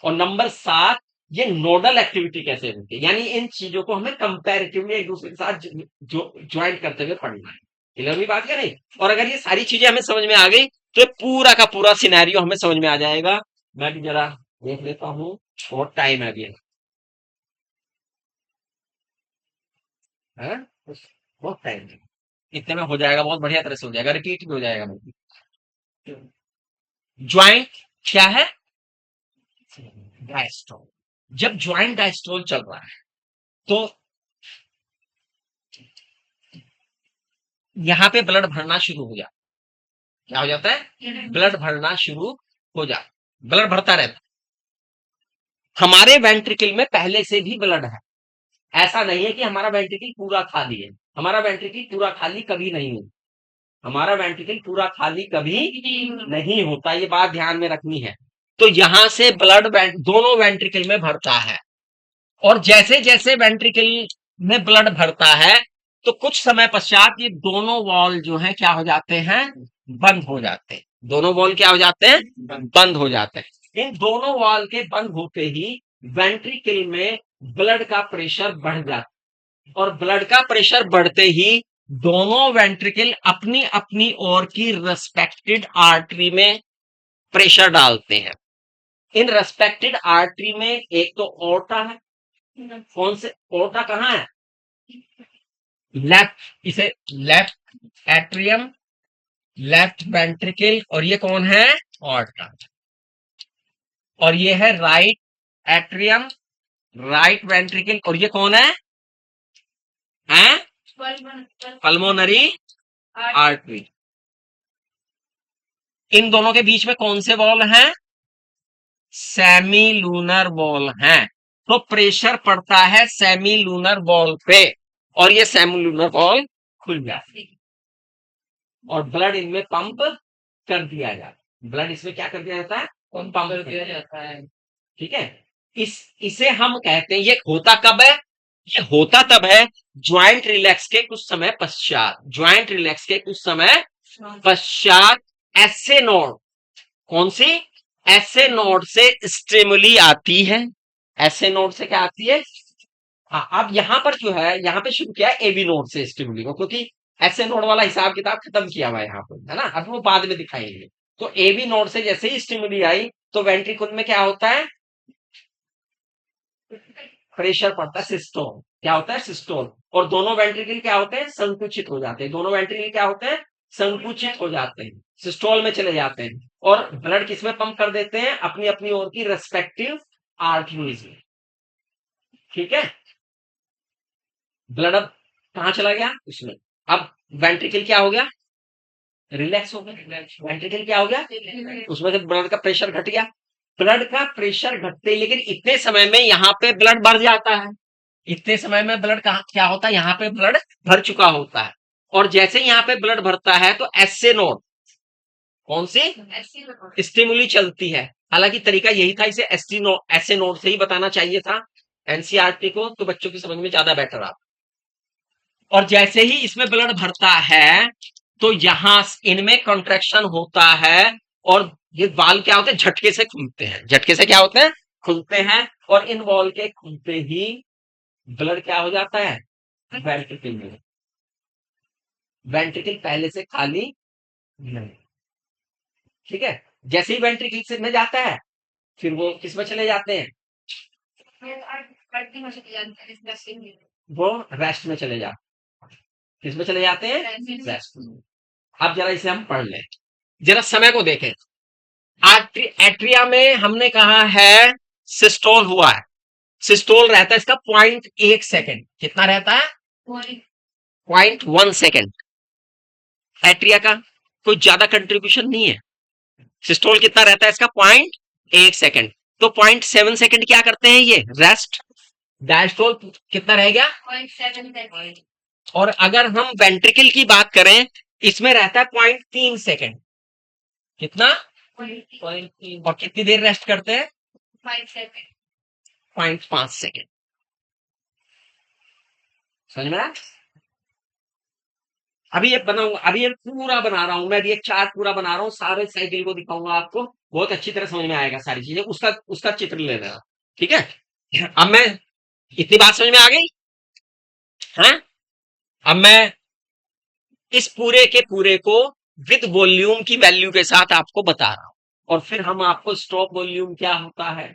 और नंबर सात, ये नोडल एक्टिविटी कैसे होती है। यानी इन चीजों को हमें कंपैरेटिवली एक दूसरे के साथ जो ज्वाइन करते हुए पढ़ना है। क्लियर भी बात करें। और अगर ये सारी चीजें हमें समझ में आ गई तो ये पूरा का पूरा सिनेरियो हमें समझ में आ जाएगा। मैं भी जरा देख लेता हूँ, बहुत टाइम है अभी, है बहुत टाइम है। इतने में हो जाएगा, बहुत बढ़िया तरह से हो जाएगा, रिपीट भी हो जाएगा। ज्वाइंट क्या है, डायस्टोल। जब ज्वाइंट डायस्टोल चल रहा है तो यहाँ पे ब्लड भरना शुरू हो जाता, क्या हो जाता है, ब्लड भरना शुरू हो जाता, ब्लड भरता रहता है। हमारे वेंट्रिकल में पहले से भी ब्लड है, ऐसा नहीं है कि हमारा वेंट्रिकल पूरा खाली है। हमारा वेंट्रिकल पूरा खाली कभी नहीं होता, हमारा वेंट्रिकल पूरा खाली कभी नहीं होता, ये बात ध्यान में रखनी है। तो यहां से ब्लड दोनों वेंट्रिकल में भरता है और जैसे जैसे वेंट्रिकल में ब्लड भरता है तो कुछ समय पश्चात ये दोनों वॉल जो है क्या हो जाते हैं, बंद हो जाते हैं। दोनों वॉल क्या हो जाते हैं, बंद हो जाते हैं। इन दोनों वॉल के बंद होते ही वेंट्रिकल में ब्लड का प्रेशर बढ़ जाता है और ब्लड का प्रेशर बढ़ते ही दोनों वेंट्रिकल अपनी अपनी ओर की रेस्पेक्टेड आर्टरी में प्रेशर डालते हैं। इन रेस्पेक्टेड आर्टरी में एक तो ओर्टा है, कौन से ओर्टा कहां है, लेफ्ट, इसे लेफ्ट एट्रियम, लेफ्ट वेंट्रिकल, और ये कौन है, ऑर्टा। और ये है राइट एट्रियम, राइट वेंट्रिकल, और ये कौन है पल्मोनरी आर्टरी। इन दोनों के बीच में कौन से वॉल हैं, सेमी लूनर वॉल हैं। तो प्रेशर पड़ता है सेमी लूनर वॉल पे और ये सेमी लूनर वॉल खुल जाती है और ब्लड इनमें पंप कर दिया जाता है। ब्लड इसमें क्या कर दिया जाता है, पंप कर दिया जाता है, ठीक है। इसे हम कहते हैं, ये होता कब है, ये होता तब है ज्वाइंट रिलैक्स के कुछ समय पश्चात, ज्वाइंट रिलैक्स के कुछ समय पश्चात एसए नोड, कौन सी, एसए नोड से स्टिमुली आती है। एसए नोड से क्या आती है, हाँ। अब यहां पर जो है, यहाँ पे शुरू किया एबी नोड से स्टिमुली को, क्योंकि एसए नोड वाला हिसाब किताब खत्म किया हुआ है यहाँ पर, है ना। अब वो बाद में दिखाएंगे। तो एबी नोड से जैसे ही स्टिमुली आई तो वेंट्रिकल में क्या होता है, प्रेशर पड़ता है, सिस्टोल, क्या होता है, सिस्टोल। और दोनों वेंट्रिकल क्या होते हैं, संकुचित हो जाते हैं। दोनों वेंट्रिकल क्या होते हैं, संकुचित हो जाते हैं, सिस्टोल में चले जाते हैं और ब्लड किसमें पंप कर देते हैं, अपनी अपनी ओर की रेस्पेक्टिव आर्टरीज में, ठीक है। ब्लड अब कहां चला गया, उसमें। अब वेंट्रिकल क्या हो गया, रिलैक्स हो गया। वेंट्रिकल क्या हो गया, उसमें से ब्लड का प्रेशर घट गया। ब्लड का प्रेशर घटते, लेकिन इतने समय में यहाँ पे ब्लड बढ़ जाता है। इतने समय में ब्लड कहा क्या होता है, यहाँ पे ब्लड भर चुका होता है। और जैसे यहाँ पे ब्लड भरता है तो एसए नोड, कौन सी स्टिमुली चलती है। हालांकि तरीका यही था, इसे एसए नोड से ही बताना चाहिए था एनसीईआरटी को, तो बच्चों की समझ में ज्यादा बेटर आता। और जैसे ही इसमें ब्लड भरता है तो यहां इनमें कॉन्ट्रैक्शन होता है, और ये वाल्व क्या होते हैं, झटके से खुलते हैं। झटके से क्या होते हैं, खुलते हैं। और इन वॉल्व के खुलते ही ब्लड क्या हो जाता है, वेंट्रिकल में। वेंट्रिकल पहले से खाली नहीं, ठीक है। जैसे ही वेंट्रिकल से में जाता है फिर वो किस में चले जाते हैं, वो रेस्ट में चले जाते हैं। किस में चले जाते हैं, रेस्ट में। अब जरा इसे हम पढ़ लें, जरा समय को देखें। एट्रिया में हमने कहा है सिस्टोल हुआ है। सिस्टोल रहता है इसका 0.1 सेकेंड। कितना रहता है, 0.1 सेकेंड। एट्रिया का कोई ज्यादा कंट्रीब्यूशन नहीं है। सिस्टोल कितना रहता है इसका, 0.1 सेकेंड। तो 0.7 सेकेंड क्या करते हैं ये, रेस्ट। डायस्टोल कितना रह गया, 0.7 और अगर हम वेंट्रिकल की बात करें इसमें रहता है 0.3 सेकेंड। कितना, 0.3। और कितनी देर रेस्ट करते हैं, 0.5 सेकेंड। समझ में आया? अभी ये बनाऊंगा, अभी ये पूरा बना रहा हूं मैं, अभी एक चार्ट पूरा बना रहा हूँ, सारे साइकिल को दिखाऊंगा आपको, बहुत अच्छी तरह समझ में आएगा सारी चीजें। उसका उसका चित्र ले लेना, ठीक है। अब मैं, इतनी बात समझ में आ गई, हाँ। अब मैं इस पूरे के पूरे को विद वॉल्यूम की वैल्यू के साथ आपको बता रहा हूं, और फिर हम आपको स्टॉप वॉल्यूम क्या होता है,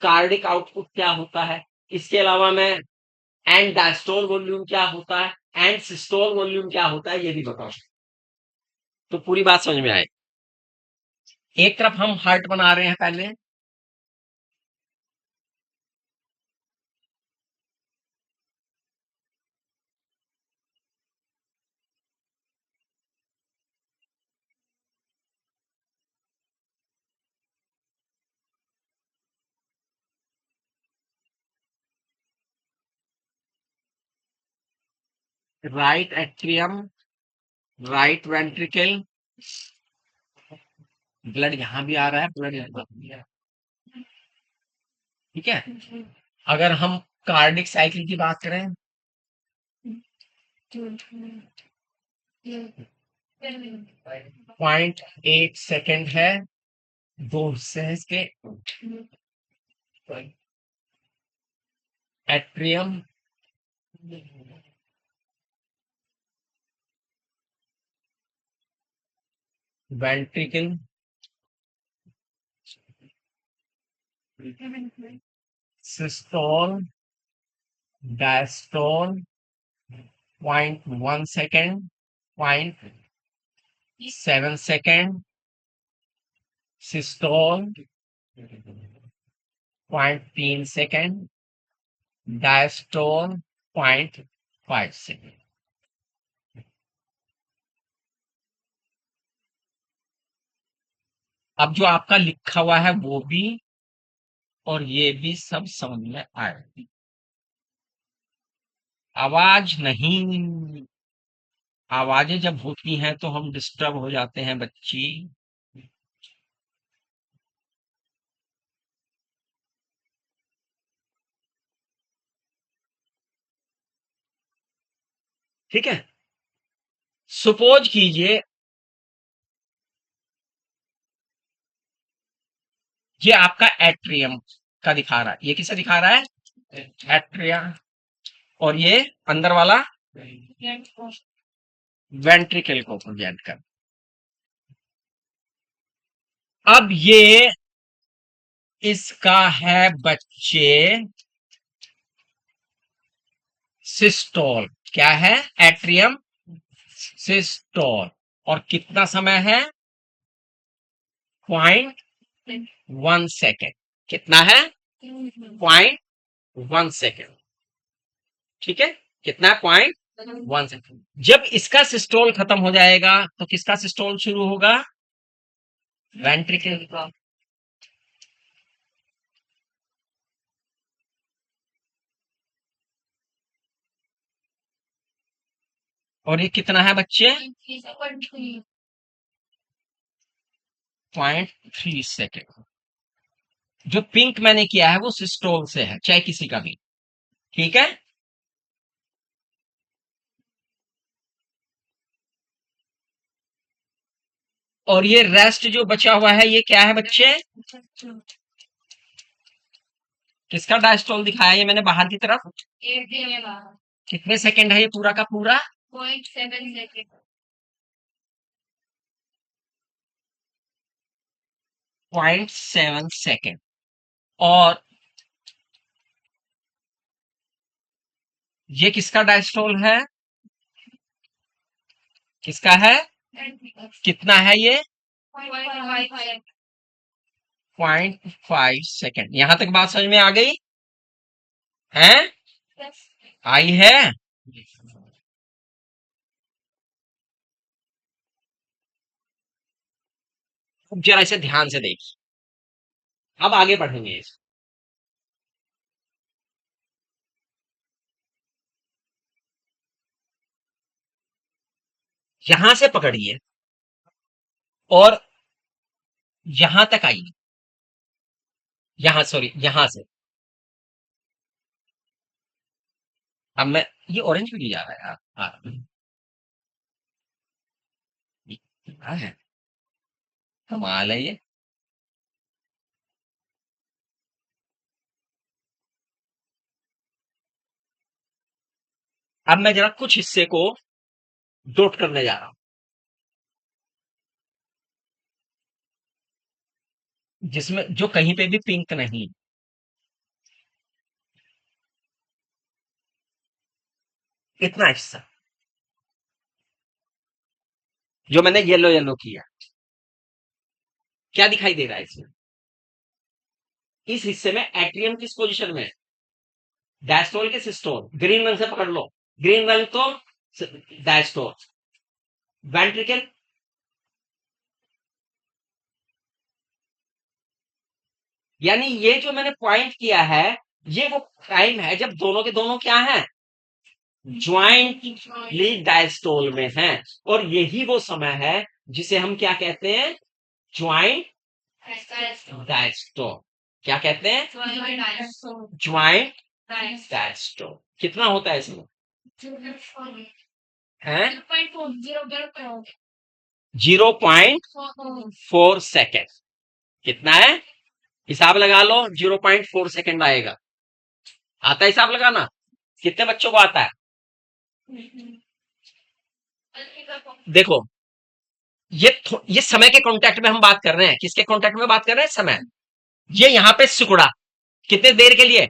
कार्डिक आउटपुट क्या होता है, इसके अलावा मैं एंड डायस्टोल वॉल्यूम क्या होता है, एंड सिस्टोल वॉल्यूम क्या होता है, ये भी बताऊं, तो पूरी बात समझ में आए। एक तरफ हम हार्ट बना रहे हैं पहले, right atrium, right ventricle, blood यहां भी आ रहा है, ब्लड यहां भी आ रहा है, ठीक है। अगर हम कार्डिक साइकिल की बात करें, 0.8 सेकेंड है, दो हिस्से हैं इसके, atrium, ventricle, systole, diastole, 0.1 second, 0.7 second, systole 0.3 second, diastole 0.5 second. अब जो आपका लिखा हुआ है वो भी और ये भी सब समझ में आए। आवाज नहीं, आवाजें जब होती हैं तो हम डिस्टर्ब हो जाते हैं बच्ची। ठीक है, सपोज कीजिए ये आपका एट्रियम का दिखा रहा है, ये किसे दिखा रहा है, एट्रिया, और ये अंदर वाला वेंट्रिकल को प्रेजेंट कर। अब ये इसका है बच्चे सिस्टोल, क्या है, एट्रियम सिस्टोल, और कितना समय है, 0.1 सेकेंड। कितना है, 0.1 सेकेंड, ठीक है। कितना है, 0.1 सेकेंड। जब इसका सिस्टोल खत्म हो जाएगा तो किसका सिस्टोल शुरू होगा, वेंट्रिकल का। और ये कितना है बच्चे? 0.3 सेकेंड। जो पिंक मैंने किया है वो सिस्टोल से है, चाहे किसी का भी, ठीक है। और ये रेस्ट जो बचा हुआ है ये क्या है बच्चे? किसका डायस्टोल दिखाया ये मैंने बाहर की तरफ? कितने सेकंड है ये पूरा का पूरा? 0.7 सेकेंड। 0.7 सेकेंड। और ये किसका डायस्टोल है? किसका है? कितना है ये? 0.5 सेकेंड। यहां तक बात समझ में आ गई है? आई है? अब जरा इसे ध्यान से देखिए, अब आगे बढ़ेंगे। यहां से पकड़िए और यहां तक आइए। यहां, सॉरी, यहां से। अब मैं, ये ऑरेंज भी नहीं जा रहा है यार। क्या है, कमाल है ये। अब मैं जरा कुछ हिस्से को डॉट करने जा रहा हूं, जिसमें जो कहीं पे भी पिंक नहीं। इतना हिस्सा जो मैंने येलो येलो किया, क्या दिखाई दे रहा है इसमें? इस हिस्से में एट्रियम किस पोजीशन में है? डायस्टोल के सिस्टोल। ग्रीन रंग से पकड़ लो, ग्रीन रंग तो डायस्टोल। वेंट्रिकल, यानी ये जो मैंने पॉइंट किया है ये वो टाइम है जब दोनों के दोनों क्या हैं? ज्वाइंटली डायस्टोल में हैं। और यही वो समय है जिसे हम क्या कहते हैं? Joint diastole. क्या कहते हैं? Joint diastole. कितना होता है इसमें? है 0.4 सेकेंड। कितना है? हिसाब लगा लो, 0.4 सेकेंड आएगा। आता है हिसाब लगाना? कितने बच्चों को आता है? देखो, ये समय के कांटेक्ट में हम बात कर रहे हैं। किसके कांटेक्ट में बात कर रहे हैं? समय। ये यहां पे सिकुड़ा कितने देर के लिए?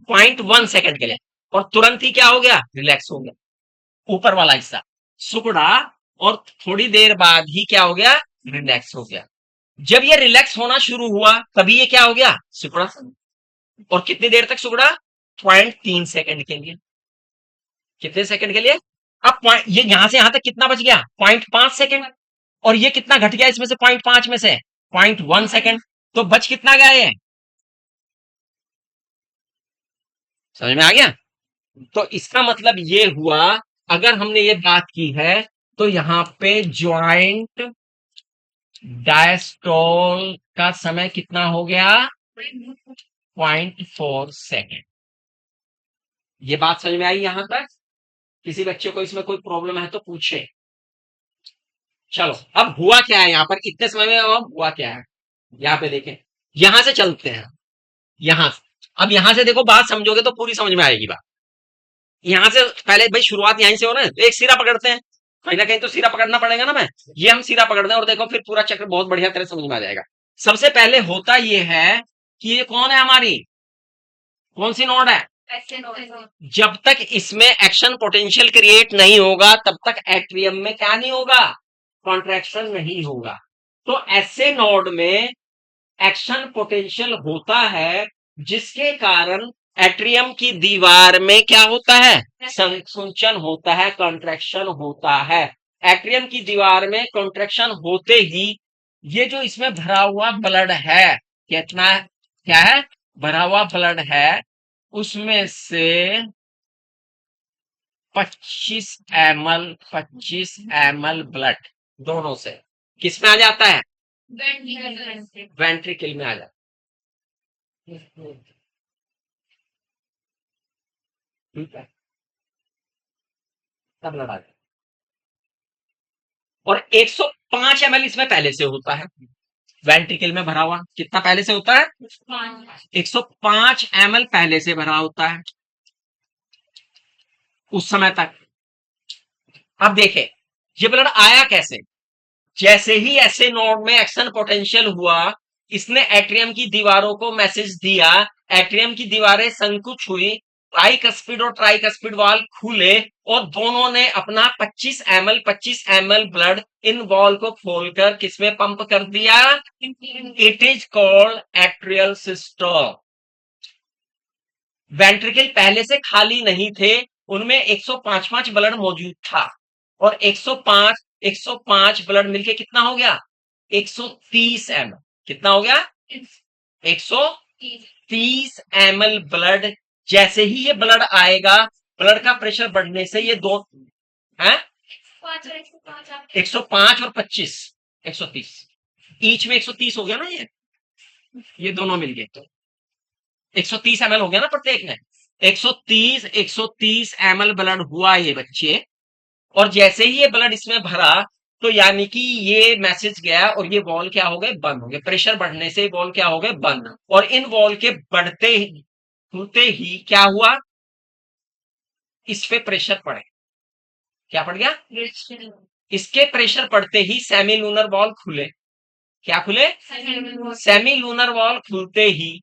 0.1 सेकेंड के लिए। और तुरंत ही क्या हो गया? रिलैक्स हो गया। ऊपर वाला हिस्सा सिकुड़ा और थोड़ी देर बाद ही क्या हो गया? रिलैक्स हो गया। जब ये रिलैक्स होना शुरू हुआ तभी ये क्या हो गया? सिकुड़ा। और कितनी देर तक सिकुड़ा? 0.3 सेकेंड के लिए। कितने सेकंड के लिए? अब ये यहां से यहां तक कितना बच गया? 0.5 सेकेंड। और ये कितना घट गया इसमें से? 0.5 में से 0.1 सेकेंड। तो बच कितना गया ये? समझ में आ गया? तो इसका मतलब ये हुआ, अगर हमने ये बात की है तो यहां पे ज्वाइंट डायस्टोल का समय कितना हो गया? 0.4 सेकेंड। ये बात समझ में आई यहां तक? किसी बच्चे को इसमें कोई प्रॉब्लम है तो पूछे। चलो, अब हुआ क्या है यहां पर इतने समय में? अब हुआ क्या है यहां पे देखें। यहां से चलते हैं, यहां से। अब यहां से देखो, बात समझोगे तो पूरी समझ में आएगी बात। यहां से पहले भाई शुरुआत यहीं से हो ना, तो एक सिरा पकड़ते हैं। कहीं ना कहीं तो सिरा पकड़ना पड़ेगा ना। मैं ये हम सिरा पकड़ते हैं और देखो फिर पूरा चक्र बहुत बढ़िया तरह समझ में आ जाएगा। सबसे पहले होता ये है कि ये कौन है हमारी? कौन सी नोड है? जब तक इसमें एक्शन पोटेंशियल क्रिएट नहीं होगा तब तक एट्रियम में क्या नहीं होगा? कॉन्ट्रैक्शन नहीं होगा। तो ऐसे नोड में एक्शन पोटेंशियल होता है जिसके कारण एट्रियम की दीवार में क्या होता है? संकुंचन होता है, कॉन्ट्रैक्शन होता है। एट्रियम की दीवार में कॉन्ट्रैक्शन होते ही ये जो इसमें भरा हुआ ब्लड है, कितना क्या है? भरा हुआ ब्लड है, उसमें से 25 ml ब्लड दोनों से किस में आ जाता है? वेंट्रिकल में आ जाता है। ठीक है, तब ब्लड आ जाता है। और 105 ml इसमें पहले से होता है वेंट्रिकल में भरा हुआ। कितना पहले से होता है? 105 ml पहले से भरा होता है उस समय तक। अब देखे ये ब्लड आया कैसे? जैसे ही ऐसे नोड में एक्शन पोटेंशियल हुआ, इसने एट्रियम की दीवारों को मैसेज दिया, एट्रियम की दीवारें संकुच हुई, ट्राइकस्पिड और ट्राइकस्पिड वाल खुले और दोनों ने अपना 25 ml ब्लड इन वॉल को खोलकर किसमें पंप कर दिया? It is called atrial system. Ventricle पहले से खाली नहीं थे, उनमें 105 ब्लड मौजूद था और 105 ब्लड मिलके कितना हो गया? 130 ml। कितना हो गया? 130 ml ब्लड। जैसे ही ये ब्लड आएगा, ब्लड का प्रेशर बढ़ने से ये दो है 105 और 25 130 ईच में 130 हो गया ना, ये दोनों मिल गए तो 130 ml हो गया ना प्रत्येक में। 130 ml ब्लड हुआ ये बच्चे, और जैसे ही ये ब्लड इसमें भरा तो यानी कि ये मैसेज गया और ये वॉल क्या हो गए? बंद हो गए। प्रेशर बढ़ने से वॉल क्या हो गए? बंद। और इन वॉल के बढ़ते ही खुलते ही क्या हुआ? इस पे प्रेशर पड़े। क्या पड़ गया? इसके प्रेशर पड़ते ही सेमी लूनर वॉल खुले। क्या खुले? सेमी लूनर वॉल खुलते ही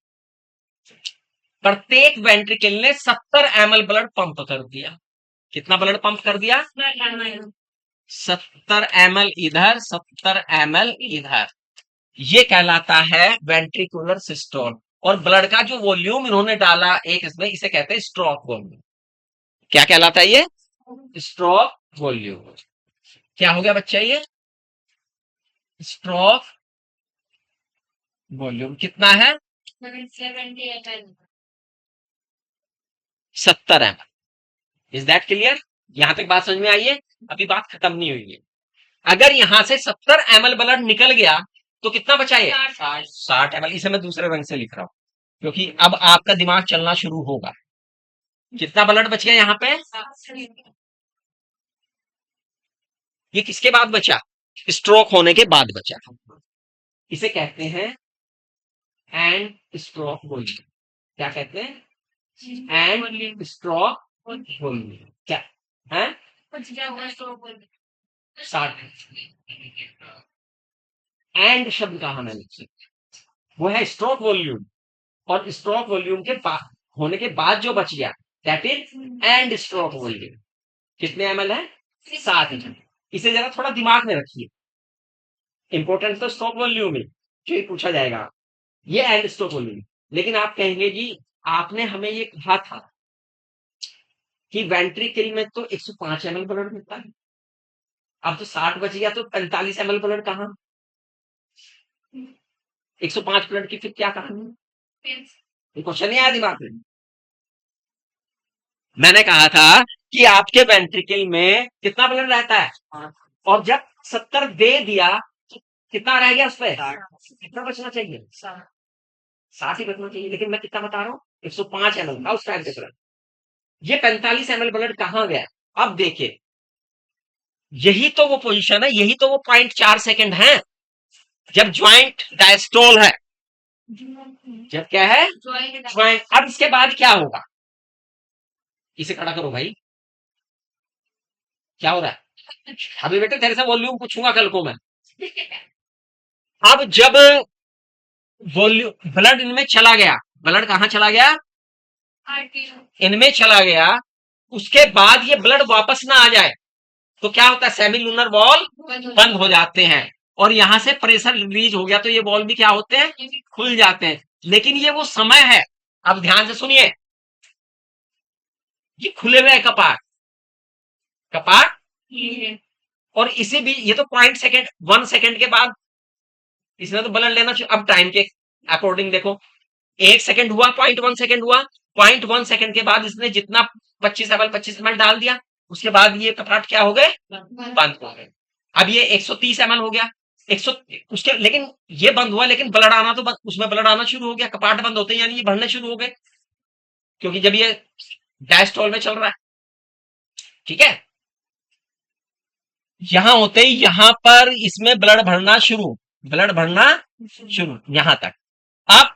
प्रत्येक वेंट्रिकल ने 70 ml ब्लड पंप कर दिया। कितना ब्लड पंप कर दिया? 70 ml इधर, 70 ml इधर। ये कहलाता है वेंट्रिकुलर सिस्टोल। और ब्लड का जो वॉल्यूम इन्होंने डाला एक इसमें, इसे कहते हैं स्ट्रोक वॉल्यूम। क्या कहलाता है ये? Stroke volume. क्या हो गया बच्चा ये? स्ट्रोक वॉल्यूम कितना है? 70 ml। Is that clear? यहां तक बात समझ में आई है? अभी बात खत्म नहीं हुई है। अगर यहां से 70 ml ब्लड निकल गया तो कितना बचा ये? 60 ml। इसे मैं दूसरे रंग से लिख रहा हूं क्योंकि अब आपका दिमाग चलना शुरू होगा। कितना ब्लड बच गया यहां पे? ये किसके बाद बचा? स्ट्रोक होने के बाद बचा। इसे कहते हैं एंड स्ट्रोक वॉल्यूम। क्या कहते हैं? And stroke volume. क्या है? 60। एंड शब्द कहा मैंने? वो है स्ट्रोक वॉल्यूम। और स्ट्रोक वॉल्यूम के होने के बाद जो बच गया that is and stroke volume. कितने ml है? 60 ml। इसे जरा थोड़ा दिमाग में रखिए। इंपॉर्टेंट तो स्ट्रोक वॉल्यूम है जो पूछा जाएगा, ये एंड स्ट्रोक वॉल्यूम। लेकिन आप कहेंगे जी आपने हमें ये कहा था कि वेंट्रिकल में तो 105 ml ब्लड मिलता है, अब तो 60 बच गया तो 45 ml ब्लड कहां? 105 ब्लड की फिर क्या कहानी? ये क्वेश्चन नहीं आया दिमाग में? मैंने कहा था कि आपके वेंट्रिकल में कितना ब्लड रहता है, और जब 70 दे दिया तो कितना रह गया उस पर? कितना बचना चाहिए? 60 ही बचना चाहिए। लेकिन मैं कितना बता रहा हूँ? 105 ml था उस टाइम पे ब्लड। ये 45 ml ब्लड कहां गया? अब देखिए, यही तो वो पोजीशन है, यही तो वो 0.4 सेकेंड है जब ज्वाइंट डायस्टोल है। जब क्या है? ज्वाइंट। अब इसके बाद क्या होगा? इसे खड़ा करो भाई। क्या हो रहा है? अभी बेटे तेरे से वॉल्यूम पूछूंगा कल को मैं। अब जब वॉल्यूम ब्लड इनमें चला गया, ब्लड कहां चला गया? इनमें चला गया, उसके बाद ये ब्लड वापस ना आ जाए तो क्या होता है? सेमी लूनर वॉल बंद हो जाते हैं और यहां से प्रेशर रिलीज हो गया तो ये वॉल भी क्या होते हैं? खुल जाते हैं। लेकिन ये वो समय है, अब ध्यान से सुनिए, ये खुले हुए कपाट कपाट और इसे भी ये तो 1 सेकेंड के बाद इसने तो ब्लड लेना चाहिए। अब टाइम के अकॉर्डिंग देखो, 1 सेकेंड हुआ, 0.1 सेकेंड हुआ, 0.1 सेकेंड के बाद इसने जितना 25 ml डाल दिया, उसके बाद ये कपाट क्या हो गए, बंद हो गए। अब ये 130 ml हो गया, 100 उसके, लेकिन ये बंद हुआ, लेकिन ब्लड आना तो उसमें ब्लड आना शुरू हो गया, कपाट बंद होते हैं यानी ये बढ़ने शुरू हो गए, क्योंकि जब ये डायस्टोल में चल रहा है, ठीक है। यहां होते ही यहां पर इसमें ब्लड भरना शुरू, ब्लड भरना शुरू यहां तक। अब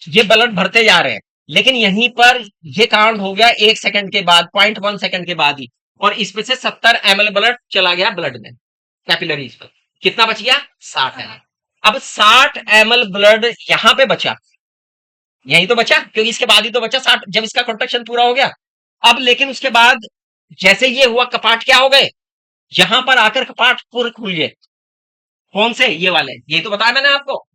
ये ब्लड भरते जा रहे हैं, लेकिन यहीं पर ये काउंट हो गया 1 सेकंड के बाद, 0.1 सेकंड के बाद ही, और इसमें से 70 ml ब्लड चला गया ब्लड में, कैपिलरीज पर। कितना बच गया, 60 ml। अब 60 ml ब्लड यहां पे बचा, यही तो बचा, क्योंकि इसके बाद ही तो बचा 60, जब इसका कॉन्ट्रैक्शन पूरा हो गया। अब लेकिन उसके बाद जैसे ये हुआ, कपाट क्या हो गए, यहां पर आकर कपाट पूरे खुल गए। कौन से, ये वाले, ये तो बताया मैंने आपको।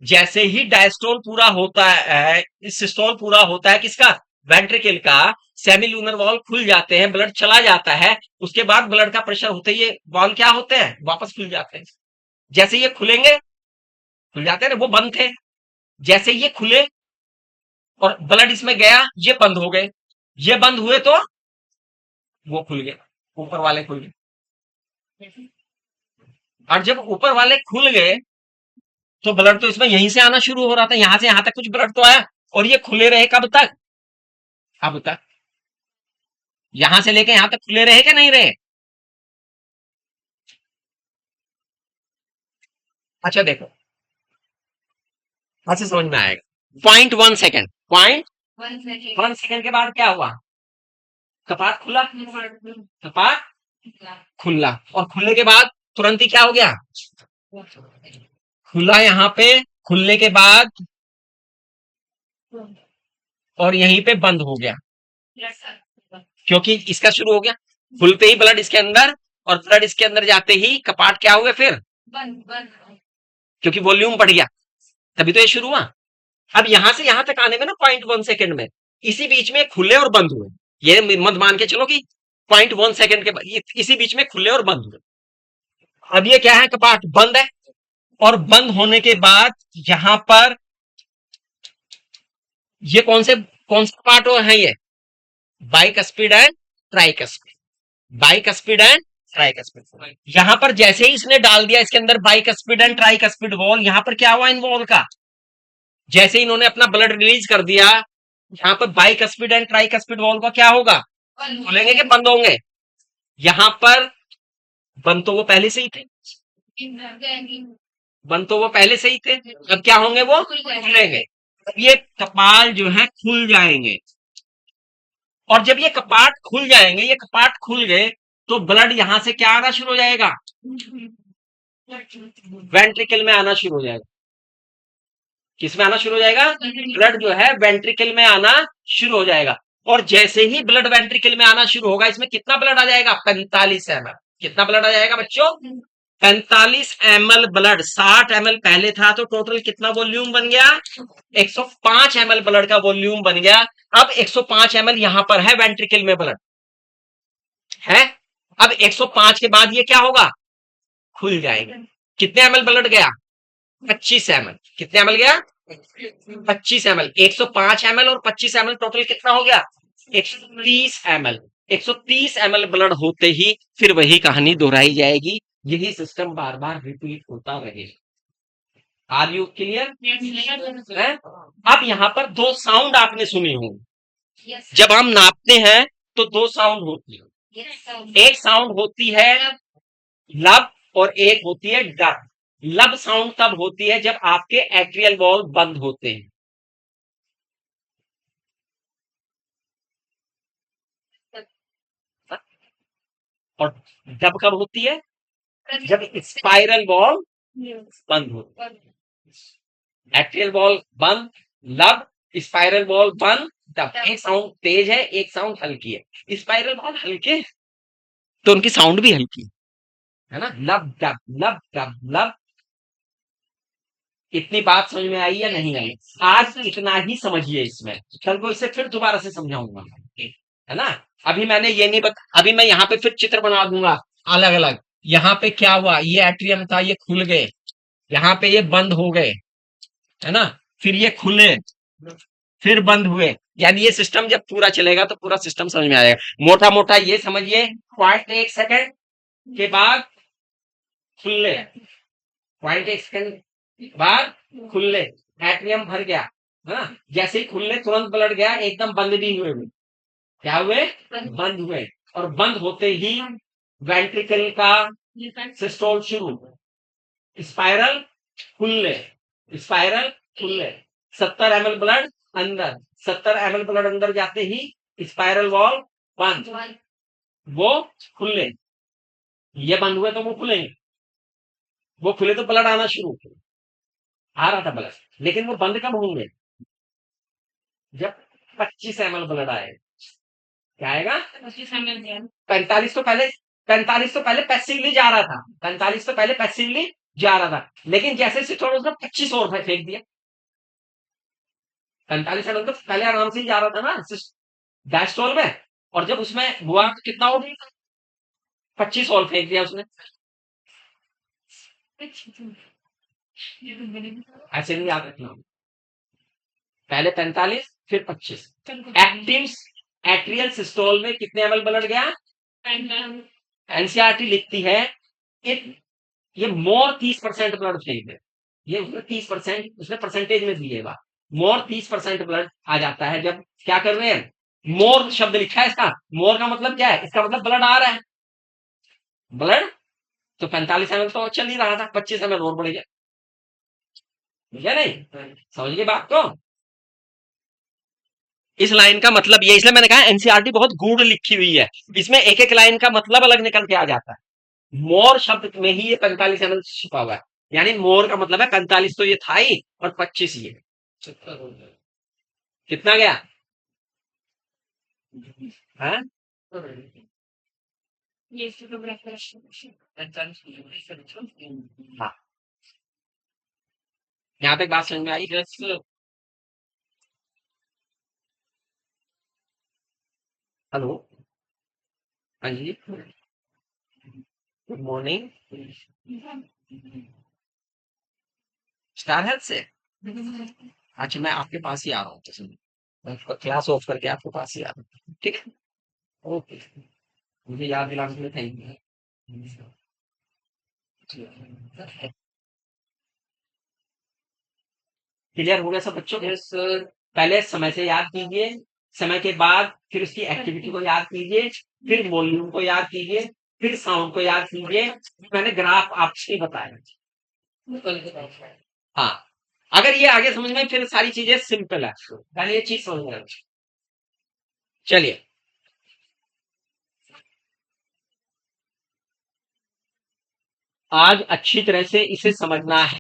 जैसे ही डायस्टोल पूरा होता है, सिस्टोल पूरा होता है किसका, वेंट्रिकल का, सेमिलूनर वॉल खुल जाते हैं, ब्लड चला जाता है, उसके बाद ब्लड का प्रेशर होते ही ये वॉल क्या होते हैं, वापस खुल जाते हैं। जैसे ये खुलेंगे, खुल जाते हैं ना, वो बंद थे, जैसे ये खुले और ब्लड इसमें गया, ये बंद हो गए, ये बंद हुए तो वो खुल गए, ऊपर वाले खुल गए। और जब ऊपर वाले खुल गए तो ब्लड तो इसमें यहीं से आना शुरू हो रहा था, यहां से यहां तक कुछ ब्लड तो आया, और ये खुले रहे कब तक, अब तक, यहां से लेके यहां तक खुले रहे कि नहीं रहे। अच्छा देखो, अच्छा समझ में आएगा। 0.1 सेकेंड, 0.1 सेकेंड के बाद क्या हुआ, कपाट खुला, कपाट खुला, और खुलने के बाद तुरंत ही क्या हो गया, खुला यहां पे, खुलने के बाद और यहीं पे बंद हो गया, क्योंकि इसका शुरू हो गया, खुलते ही ब्लड इसके अंदर, और ब्लड इसके अंदर जाते ही कपाट क्या हुए फिर बंद, क्योंकि वॉल्यूम बढ़ गया, तभी तो ये शुरू हुआ। अब यहां से यहां तक आने में ना 0.1 सेकेंड में, इसी बीच में खुले और बंद हुए, ये मत मान के चलो कि 0.1 सेकेंड के बाद इसी बीच में खुले और बंद हुए। अब ये क्या है, कपाट बंद है, और बंद होने के बाद यहां पर ये कौन से पार्ट है, ये bicuspid and tricuspid, bicuspid and tricuspid. यहां पर जैसे ही इसने डाल दिया इसके अंदर बाइकस्पिड एंड ट्राइकस्पिड वॉल, यहां पर क्या हुआ इन वॉल का, जैसे ही इन्होंने अपना ब्लड रिलीज कर दिया, यहां पर बाइकस्पिड एंड ट्राइकस्पिड वॉल का क्या होगा, खुलेंगे कि बंद होंगे, यहां पर बंद तो वो पहले से ही थे, बंद तो वो पहले से ही थे, अब क्या होंगे, वो खुलेंगे। अब ये कपाल जो है खुल जाएंगे, और जब ये कपाट खुल जाएंगे, ये कपाट खुल गए, तो ब्लड यहां से क्या आना शुरू हो जाएगा, वेंट्रिकल में आना शुरू हो जाएगा। किस में आना शुरू हो जाएगा, ब्लड जो है वेंट्रिकल में आना शुरू हो जाएगा। और जैसे ही ब्लड वेंट्रिकल में आना शुरू होगा, इसमें कितना ब्लड आ जाएगा, 45 ml। कितना ब्लड आ जाएगा बच्चों, 45 ml ब्लड। 60 ml पहले था, तो टोटल कितना वॉल्यूम बन गया, 105 ml ब्लड का वॉल्यूम बन गया। अब 105 ml यहां पर है वेंट्रिकल में ब्लड है। अब 105 के बाद ये क्या होगा, खुल जाएगा। कितने ml ब्लड गया, 25 ml। कितने ml गया, 25 ml। 105 ml और 25 ml टोटल कितना हो गया, 130 ml। 130 ml ब्लड होते ही फिर वही कहानी दोहराई जाएगी, यही सिस्टम बार बार रिपीट होता रहेगा। Are you clear? अब यहां पर दो साउंड आपने सुनी होंगी, जब हम नापते हैं तो दो साउंड होती है, एक साउंड होती है लब और एक होती है डब। लब साउंड तब होती है जब आपके एट्रियल वॉल्व बंद होते हैं, और डब कब होती है, जब स्पाइरल वॉल्व बंद होता है। एट्रियल वॉल्व बंद, लब, स्पाइरल वॉल्व बंद, डब। एक साउंड तेज है, एक साउंड हल्की है। स्पाइरल वॉल्व हल्के तो उनकी साउंड भी हल्की है ना, लब डब, लब डब, लब। इतनी बात समझ में आई या नहीं आई, आज इतना ही समझिए, इसमें कल को इसे फिर दोबारा से समझाऊंगा, है ना। अभी मैंने ये नहीं अभी मैं यहाँ पे फिर चित्र बना दूंगा अलग अलग। यहाँ पे क्या हुआ, ये एट्रियम था, ये खुल गए, यहाँ पे ये बंद हो गए, है ना, फिर ये खुले, फिर बंद हुए, यानी ये सिस्टम जब पूरा चलेगा तो पूरा सिस्टम समझ में आएगा। मोटा मोटा ये समझिए, 0.1 सेकंड के बाद खुले, 0.1 सेकंड बाद खुले, एट्रियम भर गया, है ना। जैसे ही खुलने तुरंत ब्लड गया, एकदम बंद भी हुए, क्या हुए, बंद हुए। और बंद होते ही वेंट्रिकल का सिस्टोल शुरू, स्पाइरल खुलने, स्पाइरल खुलने, 70 ml ब्लड अंदर, 70 ml ब्लड अंदर जाते ही स्पाइरल वॉल बंद, वो खुलने, ये बंद हुए तो वो खुलेंगे, वो खुले तो ब्लड आना शुरू, आ रहा था ब्लड, लेकिन वो बंद कब होंगे, जब 25 ml ब्लड आए। क्या आएगा, 45 तो पहले, 45 तो पहले पैसिवली जा रहा था, 45 तो पहले पैसिवली जा रहा था, लेकिन जैसे सिस्टोल उसने 25 और फेंक दिया। 45 ml तो पहले आराम से ही जा रहा था ना डायस्टोल में, और जब उसमें हुआ तो कितना हो गया, 25 और फेंक दिया उसने। ऐसे नहीं याद रखना, पहले 45 फिर 25। एक्टिव एट्रियल सिस्टोल में कितने ml ब्लड गया, एनसीईआरटी लिखती है कि ये मोर 30% ब्लड फेंक दे, ये उसने 30%, उसने परसेंटेज में दिए बात, मोर 30% ब्लड आ जाता है जब क्या कर रहे हैं, मोर शब्द लिखा है इसका, मोर का मतलब क्या है, इसका मतलब ब्लड आ रहा है, ब्लड तो 45 ml तो चल ही रहा था, 25 ml और बढ़ गया, ठीक है नहीं, समझिए बात को। इस लाइन का मतलब ये, इसलिए मैंने कहा एनसीईआरटी बहुत गूढ़ लिखी हुई है, इसमें एक एक लाइन का मतलब अलग निकल के आ जाता है। मोर शब्द में ही ये 45 ml छुपा हुआ है, यानी मोर का मतलब है 45 तो ये था ही, और 25 ये कितना गया, हाँ हाँ, यहाँ पे एक बात समझ में आई, हेलो, हाँ जी, गुड मॉर्निंग, स्टार हेल्थ से, अच्छा मैं आपके पास ही आ रहा हूँ, तो सुनिए, मैं क्लास ऑफ करके आपके पास ही आ रहा हूँ, ठीक है, ओके, मुझे याद दिलाने के लिए थैंक यू। क्लियर हो गया सब बच्चों को, पहले समय से याद कीजिए, समय के बाद फिर उसकी एक्टिविटी को याद कीजिए, फिर वॉल्यूम को याद कीजिए, फिर साउंड को याद कीजिए, मैंने ग्राफ आपसे बताया, हाँ, अगर ये आगे समझ में फिर सारी चीजें सिंपल है, पहले ये चीज समझ में, चलिए आज अच्छी तरह से इसे समझना है।